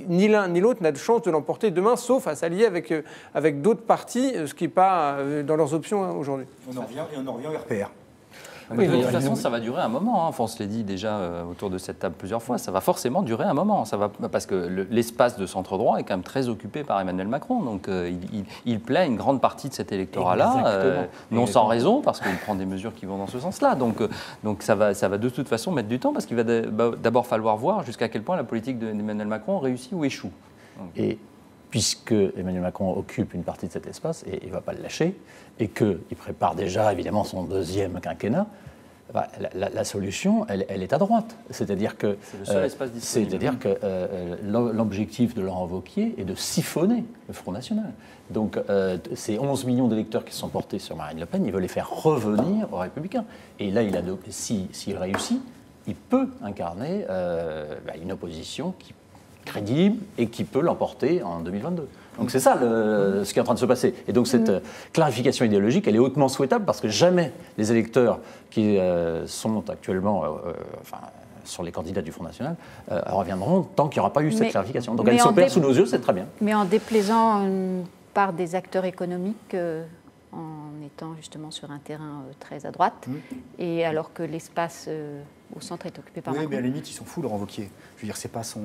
ni l'un ni l'autre n'a de chance de l'emporter demain, sauf à s'allier avec d'autres partis, ce qui n'est pas dans leurs options aujourd'hui. On en revient au RPR. Oui, de toute façon, ça va durer un moment. Enfin, on se l'est dit déjà autour de cette table plusieurs fois. Ça va forcément durer un moment. Parce que l'espace de centre droit est quand même très occupé par Emmanuel Macron. Donc, il plaît une grande partie de cet électorat-là, non sans raison, parce qu'il prend des mesures qui vont dans ce sens-là. Donc ça va de toute façon mettre du temps, parce qu'il va d'abord falloir voir jusqu'à quel point la politique d'Emmanuel Macron réussit ou échoue. Et puisque Emmanuel Macron occupe une partie de cet espace et il ne va pas le lâcher, et qu'il prépare déjà évidemment son deuxième quinquennat, la solution, elle est à droite. C'est-à-dire que, c'est le seul espace disponible. L'objectif de Laurent Wauquiez est de siphonner le Front National. Donc ces 11 millions d'électeurs qui se sont portés sur Marine Le Pen, il veut les faire revenir aux Républicains. Et là, s'il réussit, il peut incarner une opposition crédible et qui peut l'emporter en 2022. Donc c'est ça ce qui est en train de se passer. Et donc cette clarification idéologique, elle est hautement souhaitable parce que jamais les électeurs qui sont actuellement sur les candidats du Front National reviendront tant qu'il n'y aura pas eu cette clarification. Donc elle s'opère sous nos yeux, c'est très bien. Mais en déplaisant une part des acteurs économiques, en étant justement sur un terrain très à droite, et alors que l'espace au centre est occupé par Macron. Oui, mais à la limite, ils sont fous, Laurent Wauquiez. Je veux dire, c'est pas son...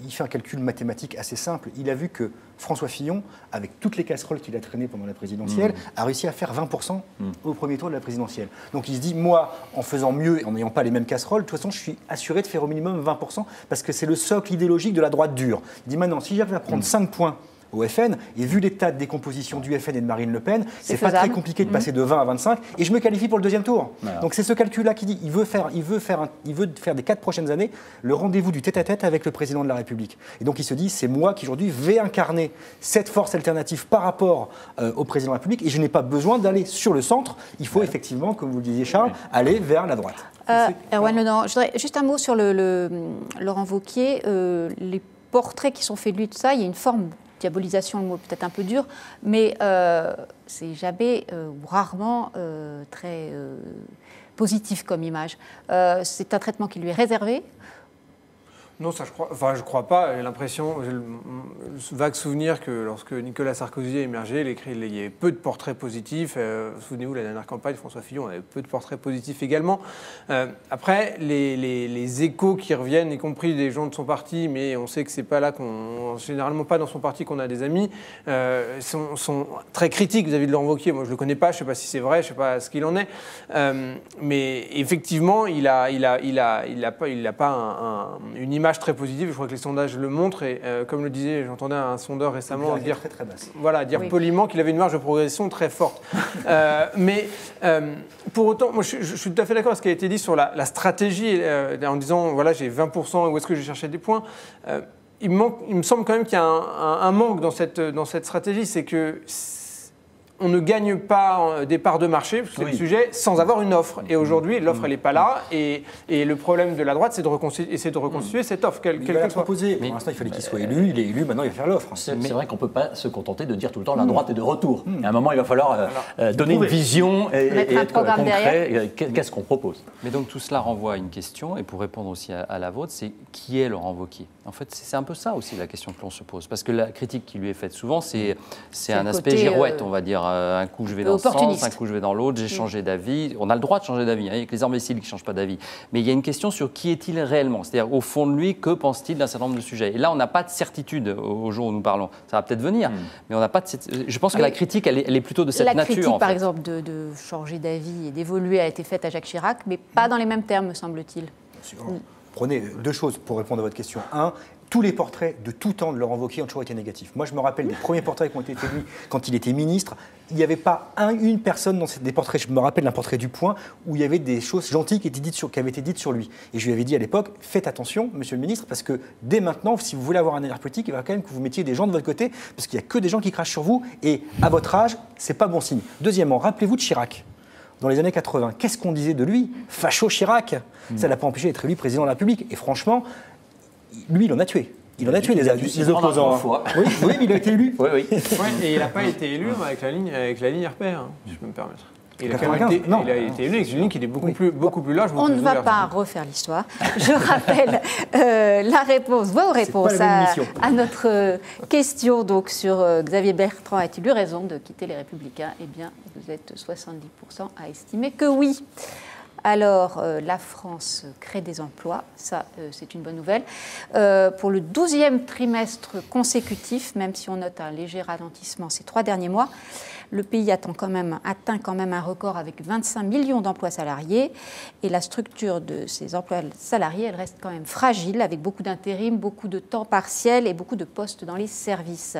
Il fait un calcul mathématique assez simple. Il a vu que François Fillon, avec toutes les casseroles qu'il a traînées pendant la présidentielle, a réussi à faire 20% au premier tour de la présidentielle. Donc il se dit, moi, en faisant mieux et en n'ayant pas les mêmes casseroles, de toute façon, je suis assuré de faire au minimum 20%, parce que c'est le socle idéologique de la droite dure. Il dit, maintenant, si j'arrive à prendre 5 points au FN, et vu l'état de décomposition du FN et de Marine Le Pen, c'est pas très compliqué de passer de 20 à 25, et je me qualifie pour le deuxième tour. Voilà. Donc c'est ce calcul-là qui dit, il veut faire des 4 prochaines années le rendez-vous du tête-à-tête avec le président de la République. Et donc il se dit, c'est moi qui aujourd'hui vais incarner cette force alternative par rapport au président de la République, et je n'ai pas besoin d'aller sur le centre, il faut effectivement, comme vous le disiez Charles, aller vers la droite. Erwan Lenormand, je voudrais juste un mot sur Laurent Wauquiez, les portraits qui sont faits de lui, tout ça, il y a une forme diabolisation, le mot peut-être un peu dur, mais c'est jamais ou rarement très positif comme image. C'est un traitement qui lui est réservé. Non, ça je crois pas. J'ai l'impression, j'ai le vague souvenir que lorsque Nicolas Sarkozy a émergé, il y avait peu de portraits positifs. Souvenez-vous, la dernière campagne, François Fillon avait peu de portraits positifs également. Après, les échos qui reviennent, y compris des gens de son parti, mais on sait que c'est pas là généralement pas dans son parti qu'on a des amis, sont très critiques vis-à-vis de Laurent Wauquiez. Moi, je le connais pas, je sais pas si c'est vrai, je sais pas ce qu'il en est, mais effectivement, il a pas une image très positive, je crois que les sondages le montrent, et comme le disait, j'entendais un sondeur récemment dire, très basse. Voilà, dire poliment qu'il avait une marge de progression très forte. Mais pour autant, moi je suis tout à fait d'accord avec ce qui a été dit sur la stratégie, en disant, voilà, j'ai 20%, où est-ce que j'ai cherché des points. Il me semble quand même qu'il y a un manque dans cette stratégie, c'est que on ne gagne pas des parts de marché, parce que c'est le sujet, sans avoir une offre. Et aujourd'hui, l'offre, elle n'est pas là. Et le problème de la droite, c'est de reconstituer cette offre, quelle qu'elle soit. Pour l'instant, il fallait qu'il soit élu. Il est élu, maintenant, il va faire l'offre. C'est vrai qu'on ne peut pas se contenter de dire tout le temps la droite est de retour. À un moment, il va falloir donner une vision et être concret. Qu'est-ce qu'on propose? Mais donc, tout cela renvoie à une question, et pour répondre aussi à la vôtre, c'est qui est Laurent Wauquiez? En fait, c'est un peu ça aussi la question que l'on se pose. Parce que la critique qui lui est faite souvent, c'est un aspect girouette, on va dire. Un coup, je vais dans ce sens, un coup, je vais dans l'autre, j'ai changé d'avis. On a le droit de changer d'avis, avec les imbéciles qui ne changent pas d'avis. Mais il y a une question sur qui est-il réellement? C'est-à-dire, au fond de lui, que pense-t-il d'un certain nombre de sujets? Et là, on n'a pas de certitude au jour où nous parlons. Ça va peut-être venir, mais on n'a pas de... Je pense que la critique, elle est plutôt de cette nature. La critique, par exemple, de changer d'avis et d'évoluer a été faite à Jacques Chirac, mais pas dans les mêmes termes, me semble-t-il. Prenez deux choses pour répondre à votre question. Un, tous les portraits de tout temps de Laurent Wauquiez ont toujours été négatifs. Moi, je me rappelle des premiers portraits qui ont été faits de lui quand il était ministre. Il n'y avait pas une personne dans des portraits. Je me rappelle d'un portrait du Point où il y avait des choses gentilles qui avaient été dites sur lui. Et je lui avais dit à l'époque, faites attention, monsieur le ministre, parce que dès maintenant, si vous voulez avoir un avenir politique, il va quand même que vous mettiez des gens de votre côté, parce qu'il n'y a que des gens qui crachent sur vous. Et à votre âge, c'est pas bon signe. Deuxièmement, rappelez-vous de Chirac. Dans les années 80, qu'est-ce qu'on disait de lui? Facho Chirac. Ça ne l'a pas empêché d'être élu président de la République. Et franchement, lui, il en a tué. Il en a tué les opposants. Oui, mais il a été élu. Oui. Et il n'a pas été élu avec la ligne RPR, si je peux me permettre. Il a été élu avec une ligne qui est beaucoup plus large. On ne va pas refaire l'histoire. Je rappelle vos réponses à notre question donc, sur Xavier Bertrand a-t-il eu raison de quitter les Républicains? Eh bien, vous êtes 70% à estimer que oui. Alors, la France crée des emplois, ça c'est une bonne nouvelle. Pour le 12e trimestre consécutif, même si on note un léger ralentissement ces 3 derniers mois, Le pays atteint quand même un record avec 25 millions d'emplois salariés. Et la structure de ces emplois salariés, elle reste quand même fragile, avec beaucoup d'intérim, beaucoup de temps partiel et beaucoup de postes dans les services.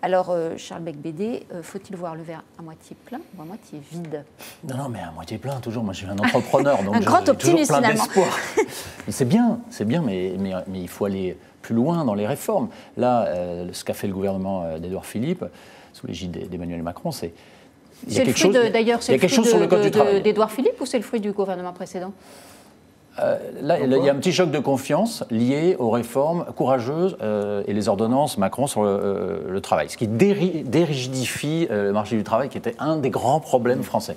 Alors, Charles Becbédé, faut-il voir le verre à moitié plein ou à moitié vide? Non, mais à moitié plein, toujours. Moi, je suis un entrepreneur, donc un grand optimiste, toujours plein finalement. d'espoir. C'est bien, mais il faut aller plus loin dans les réformes. Là, ce qu'a fait le gouvernement d'Édouard Philippe, sous l'égide d'Emmanuel Macron, c'est... C'est le fruit d'Édouard Philippe ou c'est le fruit du gouvernement précédent? Là, il y a un petit choc de confiance lié aux réformes courageuses et les ordonnances Macron sur le travail, ce qui dérigidifie le marché du travail, qui était un des grands problèmes français.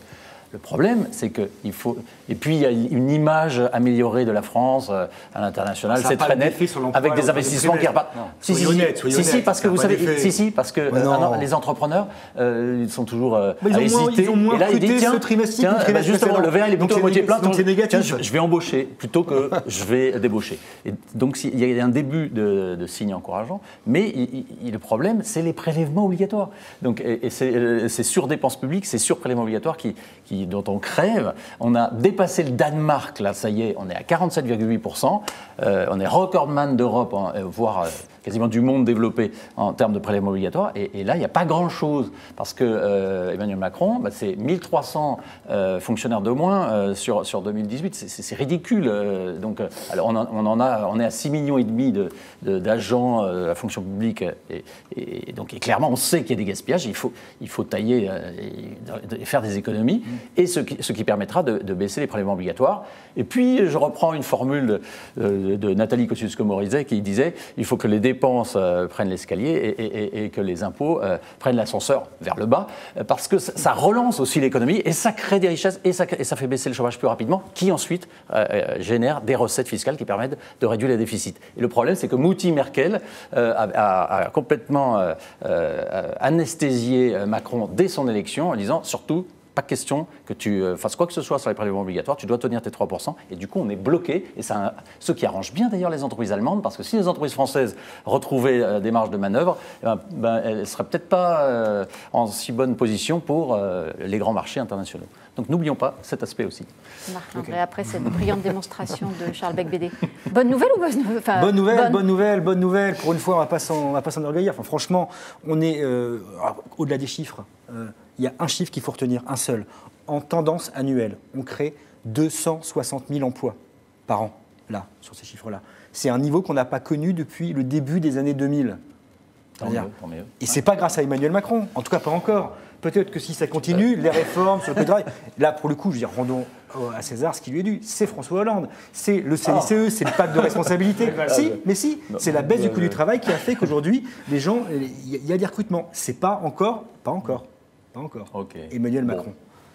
Le problème, c'est qu'il faut... Et puis, il y a une image améliorée de la France à l'international, c'est très net, avec des investissements qui repartent. Si, parce que vous savez, parce que les entrepreneurs, ils sont toujours à hésiter. Et là, ils disent, tiens, justement, le verre, il est plutôt à moitié plein, donc tiens, je vais embaucher plutôt que je vais débaucher. Et donc, il y a un début de signes encourageants, mais le problème, c'est les prélèvements obligatoires. Donc, et c'est sur dépenses publiques, c'est sur prélèvements obligatoires dont on crève. On a dépassé le Danemark, là, ça y est, on est à 47,8%. On est recordman d'Europe, voire quasiment du monde développé en termes de prélèvements obligatoires. Et là, il n'y a pas grand-chose, parce que Emmanuel Macron, c'est 1300 fonctionnaires de moins sur 2018. C'est ridicule. Donc, alors on est à 6,5 millions d'agents de la fonction publique. Et donc, clairement, on sait qu'il y a des gaspillages. Il faut tailler et faire des économies. Et ce qui permettra de baisser les prélèvements obligatoires. Et puis, je reprends une formule de Nathalie Kosciusko-Morizet qui disait il faut que les dépenses prennent l'escalier et que les impôts prennent l'ascenseur vers le bas, parce que ça relance aussi l'économie et ça crée des richesses et ça fait baisser le chômage plus rapidement, qui ensuite génère des recettes fiscales qui permettent de réduire les déficits. Et le problème, c'est que Merkel a complètement anesthésié Macron dès son élection en disant surtout, pas question que tu fasses quoi que ce soit sur les prélèvements obligatoires, tu dois tenir tes 3%, et du coup on est bloqué, et c'est ce qui arrange bien d'ailleurs les entreprises allemandes, parce que si les entreprises françaises retrouvaient des marges de manœuvre, elles ne seraient peut-être pas en si bonne position pour les grands marchés internationaux. Donc n'oublions pas cet aspect aussi. Marc-André, après cette brillante démonstration de Charles Becbédé. Bonne nouvelle ou bonne nouvelle. Pour une fois, on ne va pas s'enorgueillir. Enfin, franchement, on est au-delà des chiffres. Il y a un chiffre qu'il faut retenir, un seul. En tendance annuelle, on crée 260 000 emplois par an, là, sur ces chiffres-là. C'est un niveau qu'on n'a pas connu depuis le début des années 2000. Tant mieux. Et ce n'est pas grâce à Emmanuel Macron, en tout cas pas encore. Peut-être que si ça continue, les réformes sur le code du travail, là, pour le coup, je veux dire, rendons à César ce qui lui est dû. C'est François Hollande, c'est le CICE, c'est le pacte de responsabilité. C'est la baisse du coût du travail qui a fait qu'aujourd'hui, les gens, il y a des recrutements. C'est pas encore Emmanuel Macron.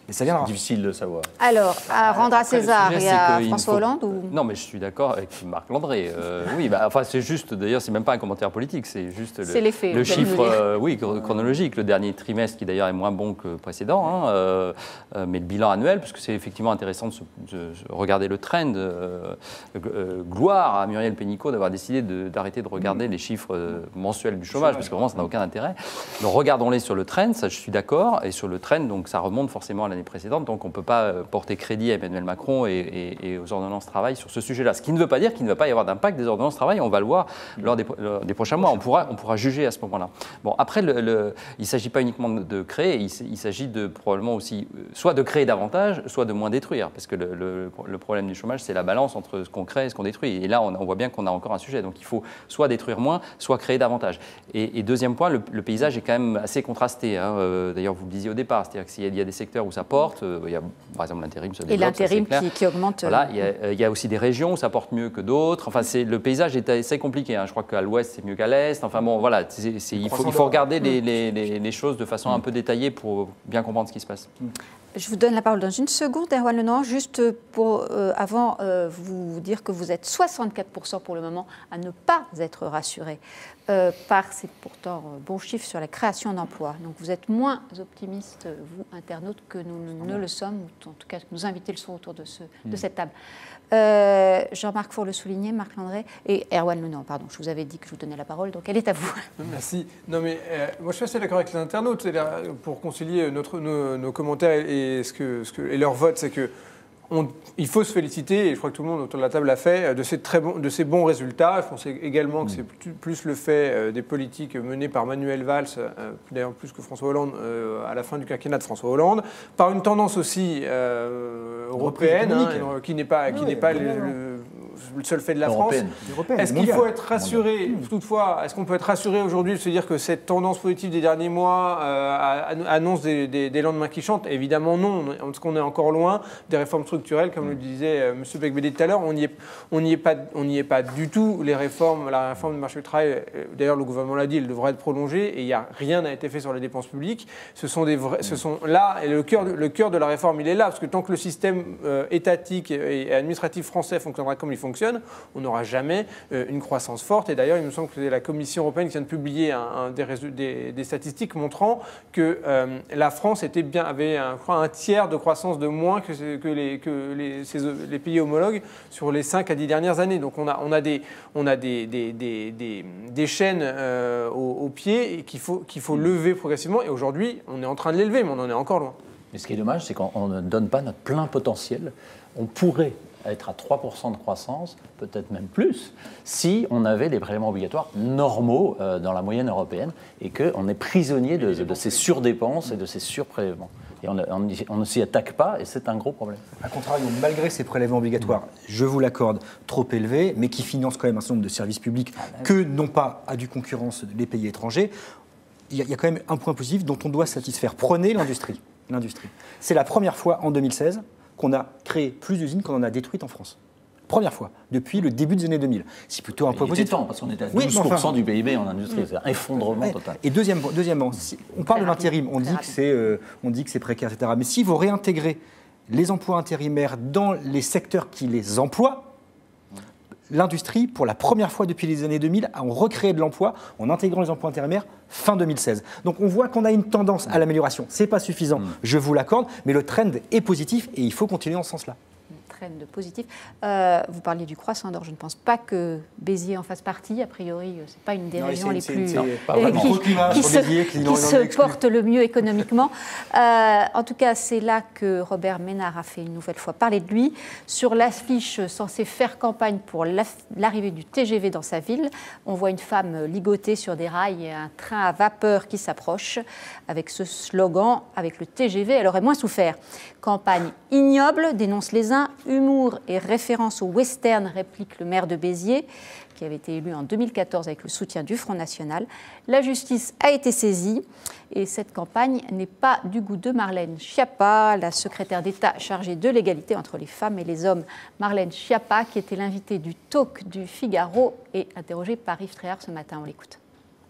Mais ça viendra. C'est difficile de savoir. Alors, à rendre à César et à François Hollande ou... Non, mais je suis d'accord avec Marc-André. Oui, c'est juste, d'ailleurs, c'est même pas un commentaire politique, c'est juste le chiffre chronologique. Le dernier trimestre, qui d'ailleurs est moins bon que le précédent, mais le bilan annuel, parce que c'est effectivement intéressant de regarder le trend. Gloire à Muriel Pénicaud d'avoir décidé d'arrêter de regarder les chiffres mensuels du chômage, parce que vraiment, ça n'a aucun intérêt. Donc, regardons-les sur le trend, ça, je suis d'accord, et sur le trend, donc ça remonte forcément à l'année précédente, donc on ne peut pas porter crédit à Emmanuel Macron et aux ordonnances travail sur ce sujet-là. Ce qui ne veut pas dire qu'il ne va pas y avoir d'impact des ordonnances travail, on va le voir lors des prochains mois, on pourra juger à ce moment-là. Bon, après, il ne s'agit pas uniquement de créer, il s'agit probablement aussi soit de créer davantage, soit de moins détruire, parce que le problème du chômage, c'est la balance entre ce qu'on crée et ce qu'on détruit. Et là, on voit bien qu'on a encore un sujet, donc il faut soit détruire moins, soit créer davantage. Et deuxième point, le paysage est quand même assez contrasté. D'ailleurs, vous le disiez au départ, c'est-à-dire qu'il y a des secteurs où ça porte, il y a par exemple l'intérim se développe. Et l'intérim qui augmente. Voilà, il y a aussi des régions où ça porte mieux que d'autres. Enfin, le paysage est assez compliqué. Je crois qu'à l'ouest c'est mieux qu'à l'est. Enfin bon, voilà, il faut regarder les choses de façon un peu détaillée pour bien comprendre ce qui se passe. Je vous donne la parole dans une seconde, Erwan Lenormand, juste pour, avant vous dire que vous êtes 64% pour le moment à ne pas être rassurés par ces pourtant bons chiffres sur la création d'emplois. Donc vous êtes moins optimistes, vous, internautes, que nous ne le sommes, ou en tout cas que nos invités le sont autour de cette table. Jean-Marc Four le soulignait, Marc Landré et Erwan Lenormand, pardon, je vous avais dit que je vous donnais la parole, donc elle est à vous. Merci. Non mais moi je suis assez d'accord avec les internautes, c'est-à-dire pour concilier nos commentaires et leur vote, c'est que il faut se féliciter, et je crois que tout le monde autour de la table l'a fait, de ces bons résultats. Je pense également que c'est plus le fait des politiques menées par Manuel Valls, d'ailleurs plus que François Hollande, à la fin du quinquennat de François Hollande, par une tendance aussi européenne, qui n'est pas le seul fait de la France. Est-ce qu'il faut être rassuré, toutefois, est-ce qu'on peut être rassuré aujourd'hui de se dire que cette tendance positive des derniers mois annonce des lendemains qui chantent? Évidemment non, parce qu'on est encore loin des réformes structurelles, comme le disait M. Becbédé tout à l'heure. On n'y est pas du tout. La réforme du marché du travail, d'ailleurs le gouvernement l'a dit, elle devrait être prolongée, et rien n'a été fait sur les dépenses publiques. Ce sont là, et le cœur de la réforme, il est là, parce que tant que le système étatique et administratif français fonctionnera comme il fonctionne, on n'aura jamais une croissance forte. Et d'ailleurs, il me semble que c'est la Commission européenne qui vient de publier des statistiques montrant que la France avait un tiers de croissance de moins que les pays homologues sur les 5 à 10 dernières années. Donc on a des chaînes au pied qu'il faut lever progressivement. Et aujourd'hui, on est en train de l'élever, mais on en est encore loin. Mais ce qui est dommage, c'est qu'on ne donne pas notre plein potentiel. On pourrait être à 3% de croissance, peut-être même plus, si on avait des prélèvements obligatoires normaux dans la moyenne européenne et qu'on est prisonnier de ces surdépenses et de ces surprélèvements. Et on ne s'y attaque pas, et c'est un gros problème. A contrario, malgré ces prélèvements obligatoires, je vous l'accorde, trop élevés, mais qui financent quand même un certain nombre de services publics que n'ont pas à due concurrence les pays étrangers, il y a quand même un point positif dont on doit se satisfaire. Prenez l'industrie. C'est la première fois en 2016 qu'on a créé plus d'usines qu'on en a détruites en France. Première fois, depuis le début des années 2000. C'est plutôt un point positif. Parce qu'on était à 12% du PIB en industrie, c'est un effondrement total. Et deuxièmement, on parle de l'intérim, on dit que c'est précaire, etc. Mais si vous réintégrez les emplois intérimaires dans les secteurs qui les emploient, l'industrie, pour la première fois depuis les années 2000, a recréé de l'emploi en intégrant les emplois intérimaires fin 2016. Donc on voit qu'on a une tendance à l'amélioration. Ce n'est pas suffisant, je vous l'accorde, mais le trend est positif et il faut continuer dans ce sens-là. Trend positif. Vous parliez du croissant d'or. Je ne pense pas que Béziers en fasse partie. A priori, ce n'est pas une des régions les plus qui se porte le mieux économiquement. En tout cas, c'est là que Robert Ménard a fait une nouvelle fois parler de lui. Sur l'affiche censée faire campagne pour l'arrivée du TGV dans sa ville, on voit une femme ligotée sur des rails et un train à vapeur qui s'approche. Avec ce slogan, avec le TGV, elle aurait moins souffert. Campagne ignoble, dénonce les uns. Humour et référence au western, réplique le maire de Béziers, qui avait été élu en 2014 avec le soutien du Front National. La justice a été saisie et cette campagne n'est pas du goût de Marlène Schiappa, la secrétaire d'État chargée de l'égalité entre les femmes et les hommes. Marlène Schiappa, qui était l'invitée du talk du Figaro et interrogée par Yves Tréhard ce matin. On l'écoute.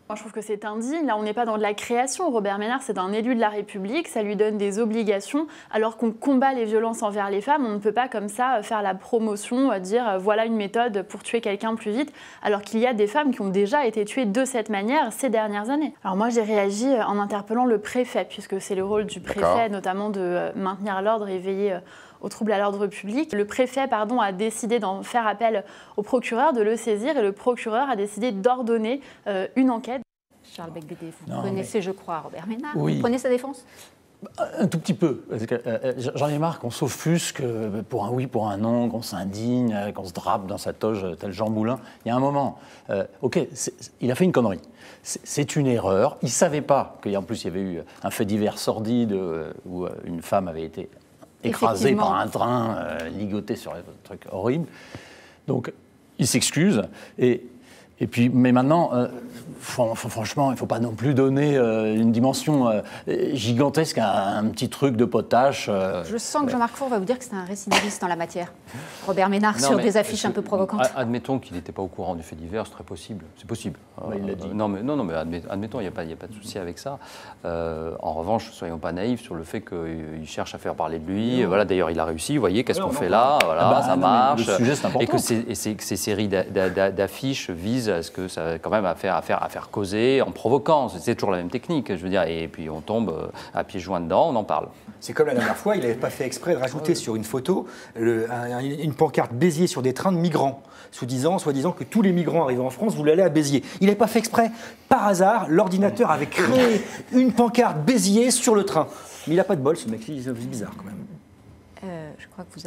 Moi, je trouve que c'est indigne. Là, on n'est pas dans de la création. Robert Ménard, c'est un élu de la République. Ça lui donne des obligations. Alors qu'on combat les violences envers les femmes, on ne peut pas comme ça faire la promotion, dire voilà une méthode pour tuer quelqu'un plus vite, alors qu'il y a des femmes qui ont déjà été tuées de cette manière ces dernières années. Alors moi, j'ai réagi en interpellant le préfet, puisque c'est le rôle du préfet, notamment de maintenir l'ordre et veiller aux troubles à l'ordre public. Le préfet a décidé d'en faire appel au procureur, de le saisir, et le procureur a décidé d'ordonner une enquête. Charles Becbédé, vous connaissez, je crois, Robert Ménard. Oui. Vous prenez sa défense ? Un tout petit peu. J'en ai marre qu'on s'offusque pour un oui, pour un non, qu'on s'indigne, qu'on se drape dans sa toge tel Jean Moulin. Il y a un moment, il a fait une connerie. C'est une erreur. Il ne savait pas qu'en plus il y avait eu un fait divers sordide où une femme avait été écrasé par un train, ligoté sur un truc horrible. Donc, il s'excuse. Et Et puis, mais maintenant, franchement, il ne faut pas non plus donner une dimension gigantesque à un petit truc de potache. Je sens que Jean-Marc Four va vous dire que c'est un récidiviste en la matière. Robert Ménard sur des affiches un peu provocantes. Admettons qu'il n'était pas au courant du fait divers, c'est très possible. C'est possible. Il l'a dit. Non, mais admettons, il n'y a pas de souci avec ça. En revanche, soyons pas naïfs sur le fait qu'il cherche à faire parler de lui. Voilà, d'ailleurs, il a réussi. Vous voyez, qu'est-ce qu'on fait là? Voilà, ça marche. Le sujet, c'est important. Et que ces séries d'affiches visent à ce que ça, quand même, à faire causer en provoquant. C'est toujours la même technique, je veux dire. Et puis on tombe à pieds joints dedans, on en parle. C'est comme la dernière fois, il n'avait pas fait exprès de rajouter sur une photo une pancarte Béziers sur des trains de migrants, soi-disant que tous les migrants arrivant en France voulaient aller à Béziers. Il n'avait pas fait exprès. Par hasard, l'ordinateur avait créé une pancarte Béziers sur le train. Mais il n'a pas de bol, ce mec, c'est bizarre quand même. Je crois que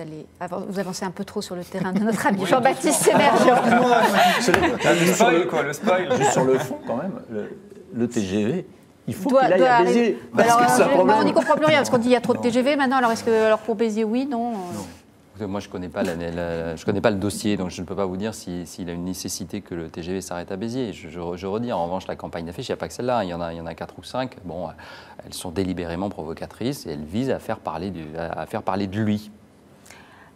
vous avancez un peu trop sur le terrain de notre ami Jean-Baptiste Sémergent. Le spoil. Juste sur le fond, quand même, le TGV, il faut qu'il aille à Béziers. On n'y comprend plus rien, parce qu'on dit qu'il y a trop de TGV maintenant. Alors pour Béziers, oui, non. Moi, je ne connais pas le dossier, donc je ne peux pas vous dire s'il a une nécessité que le TGV s'arrête à Béziers. Je redis, en revanche, la campagne d'affiches, il n'y a pas que celle-là. Il y en a 4 ou 5. Bon, elles sont délibérément provocatrices et elles visent à faire parler de lui.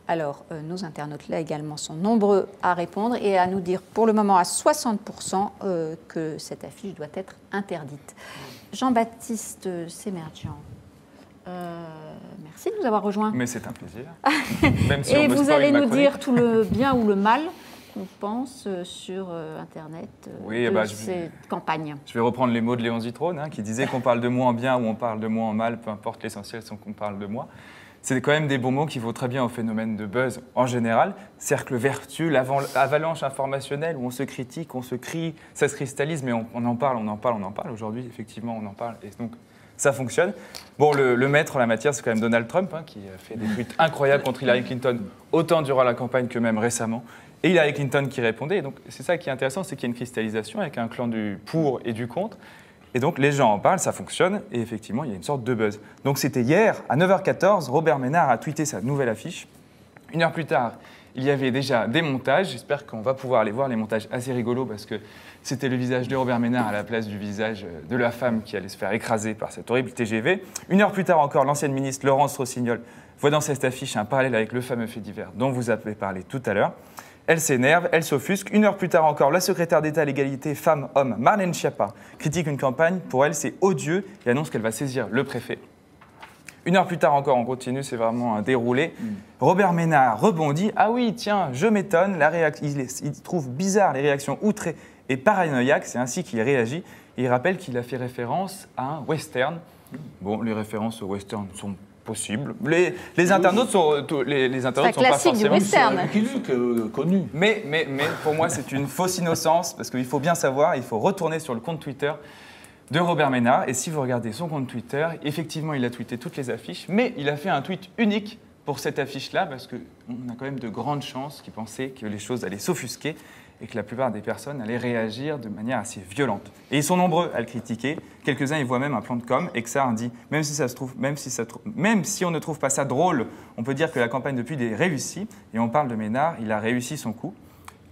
Alors, nos internautes là également sont nombreux à répondre et à nous dire pour le moment à 60% que cette affiche doit être interdite. Jean-Baptiste Sémergent. Merci de nous avoir rejoints. Mais c'est un plaisir. Même si et vous allez nous dire tout le bien ou le mal qu'on pense sur Internet de cette campagne. Je vais reprendre les mots de Léon Zitrone, qui disait qu'on parle de moi en bien ou on parle de moi en mal, peu importe, l'essentiel c'est qu'on parle de moi. C'est quand même des bons mots qui vont très bien au phénomène de buzz en général. Cercle vertueux, l'avalanche informationnelle où on se critique, on se crie, ça se cristallise, mais on en parle. Aujourd'hui, effectivement, on en parle. Et donc, ça fonctionne. Bon, le maître en la matière, c'est quand même Donald Trump, qui a fait des tweets incroyables contre Hillary Clinton, autant durant la campagne que même récemment. Et Hillary Clinton qui répondait. Et donc, c'est ça qui est intéressant, c'est qu'il y a une cristallisation avec un clan du pour et du contre. Et donc, les gens en parlent, ça fonctionne, et effectivement, il y a une sorte de buzz. Donc, c'était hier, à 9h14, Robert Ménard a tweeté sa nouvelle affiche. 1 heure plus tard, il y avait déjà des montages. J'espère qu'on va pouvoir aller voir les montages assez rigolos, parce que c'était le visage de Robert Ménard à la place du visage de la femme qui allait se faire écraser par cet horrible TGV. 1 heure plus tard encore, l'ancienne ministre Laurence Rossignol voit dans cette affiche un parallèle avec le fameux fait divers dont vous avez parlé tout à l'heure. Elle s'énerve, elle s'offusque. 1 heure plus tard encore, la secrétaire d'État à l'égalité femmes-hommes, Marlène Schiappa, critique une campagne. Pour elle, c'est odieux et annonce qu'elle va saisir le préfet. 1 heure plus tard encore, on continue, c'est vraiment un déroulé. Robert Ménard rebondit. Ah oui, tiens, je m'étonne. Il trouve bizarre les réactions outrées et paranoïaques. C'est ainsi qu'il réagit. Il rappelle qu'il a fait référence à un western. Bon, les références au western sont possible. Les internautes sont pas forcément connu. Mais pour moi, c'est une fausse innocence, parce qu'il faut bien savoir, il faut retourner sur le compte Twitter de Robert Ménard. Et si vous regardez son compte Twitter, effectivement, il a tweeté toutes les affiches, mais il a fait un tweet unique pour cette affiche-là, parce qu'on a quand même de grandes chances qui pensaient que les choses allaient s'offusquer et que la plupart des personnes allaient réagir de manière assez violente. Et ils sont nombreux à le critiquer. Quelques-uns y voient même un plan de com. Et que ça dit, même si on ne trouve pas ça drôle, on peut dire que la campagne de pub est réussie. Et on parle de Ménard, il a réussi son coup.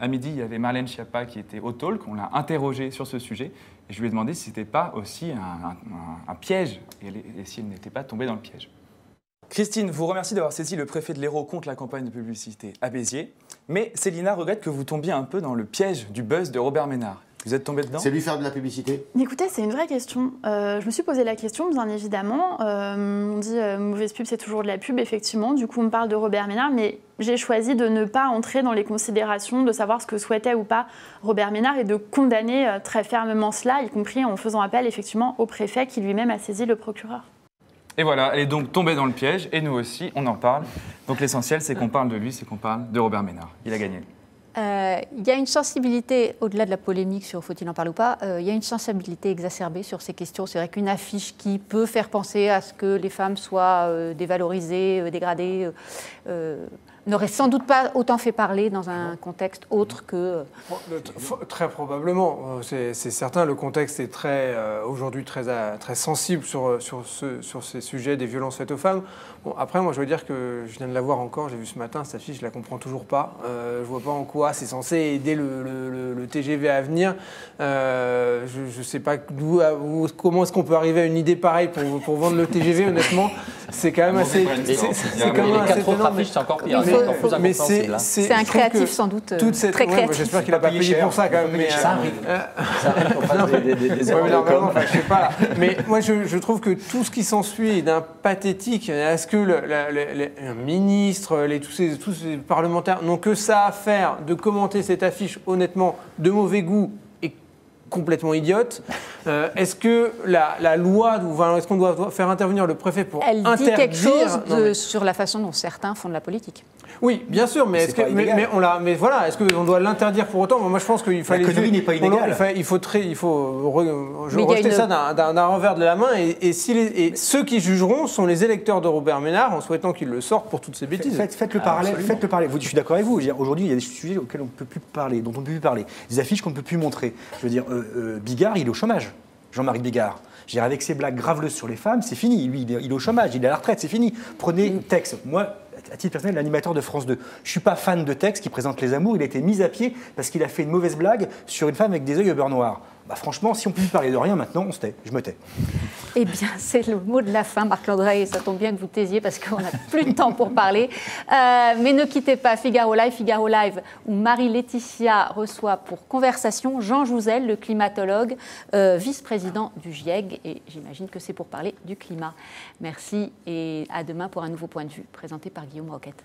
À midi, il y avait Marlène Schiappa qui était au talk. On l'a interrogée sur ce sujet. Et je lui ai demandé si ce n'était pas aussi un piège et si elle n'était pas tombée dans le piège. Christine vous remercie d'avoir saisi le préfet de l'Hérault contre la campagne de publicité à Béziers. Mais Célina regrette que vous tombiez un peu dans le piège du buzz de Robert Ménard. Vous êtes tombé dedans? C'est lui faire de la publicité? Écoutez, c'est une vraie question. Je me suis posé la question, bien évidemment. On dit mauvaise pub, c'est toujours de la pub, effectivement. Du coup, on me parle de Robert Ménard, mais j'ai choisi de ne pas entrer dans les considérations de savoir ce que souhaitait ou pas Robert Ménard et de condamner très fermement cela, y compris en faisant appel, effectivement, au préfet qui lui-même a saisi le procureur. Et voilà, elle est donc tombée dans le piège, et nous aussi, on en parle. Donc l'essentiel, c'est qu'on parle de lui, c'est qu'on parle de Robert Ménard. Il a gagné. Il y a une sensibilité, au-delà de la polémique sur faut-il en parler ou pas, il y a une sensibilité exacerbée sur ces questions. C'est vrai qu'une affiche qui peut faire penser à ce que les femmes soient dévalorisées, dégradées, n'aurait sans doute pas autant fait parler dans un contexte autre que... Très probablement, c'est certain. Le contexte est aujourd'hui très sensible sur ces sujets des violences faites aux femmes. Bon, après, moi, je veux dire que je viens de la voir encore, j'ai vu ce matin, cette affiche, je la comprends toujours pas. Je vois pas en quoi c'est censé aider le TGV à venir. Je sais pas comment est-ce qu'on peut arriver à une idée pareille pour vendre le TGV, honnêtement. C'est quand même assez... C'est quand même assez énorme. C'est encore pire. Mais c'est un créatif sans doute très créatif. J'espère qu'il n'a pas payé pour ça quand même. Ça arrive. Ça arrive qu'on fasse des erreurs de com. Je sais pas. Mais moi, je trouve que tout ce qui s'ensuit est d'un pathétique. Est-ce que un ministre, tous ces parlementaires n'ont que ça à faire de commenter cette affiche, honnêtement, de mauvais goût et complètement idiote? Est-ce que la loi, est-ce qu'on doit faire intervenir le préfet pour interdire... Elle dit quelque chose sur la façon dont certains font de la politique. Oui, bien sûr, mais voilà, est-ce qu'on doit l'interdire pour autant? Moi, je pense qu'il fallait... L'économie n'est pas illégale. Il faut rejeter ça d'un revers de la main, et ceux qui jugeront sont les électeurs de Robert Ménard, en souhaitant qu'il le sorte pour toutes ces bêtises. Faites le parallèle. Je suis d'accord avec vous. Aujourd'hui, il y a des sujets auxquels on ne peut plus parler, dont on ne peut plus parler, des affiches qu'on ne peut plus montrer. Je veux dire, Bigard, il est au chômage. Jean-Marie Bigard. Je veux dire, avec ses blagues graveleuses sur les femmes, c'est fini. Lui, il est au chômage, il est à la retraite, c'est fini. Prenez Tex. Moi, à titre personnel, l'animateur de France 2. Je ne suis pas fan de Tex qui présente Les Amours. Il a été mis à pied parce qu'il a fait une mauvaise blague sur une femme avec des yeux au beurre noir. Bah, franchement, si on ne peut plus parler de rien maintenant, on se tait. Je me tais. Eh bien, c'est le mot de la fin, Marc Landré. Ça tombe bien que vous taisiez parce qu'on n'a plus de temps pour parler. Mais ne quittez pas Figaro Live, où Marie-Laetitia reçoit pour conversation Jean Jouzel, le climatologue, vice-président du GIEC. Et j'imagine que c'est pour parler du climat. Merci et à demain pour un nouveau point de vue présenté par Guillaume Roquette.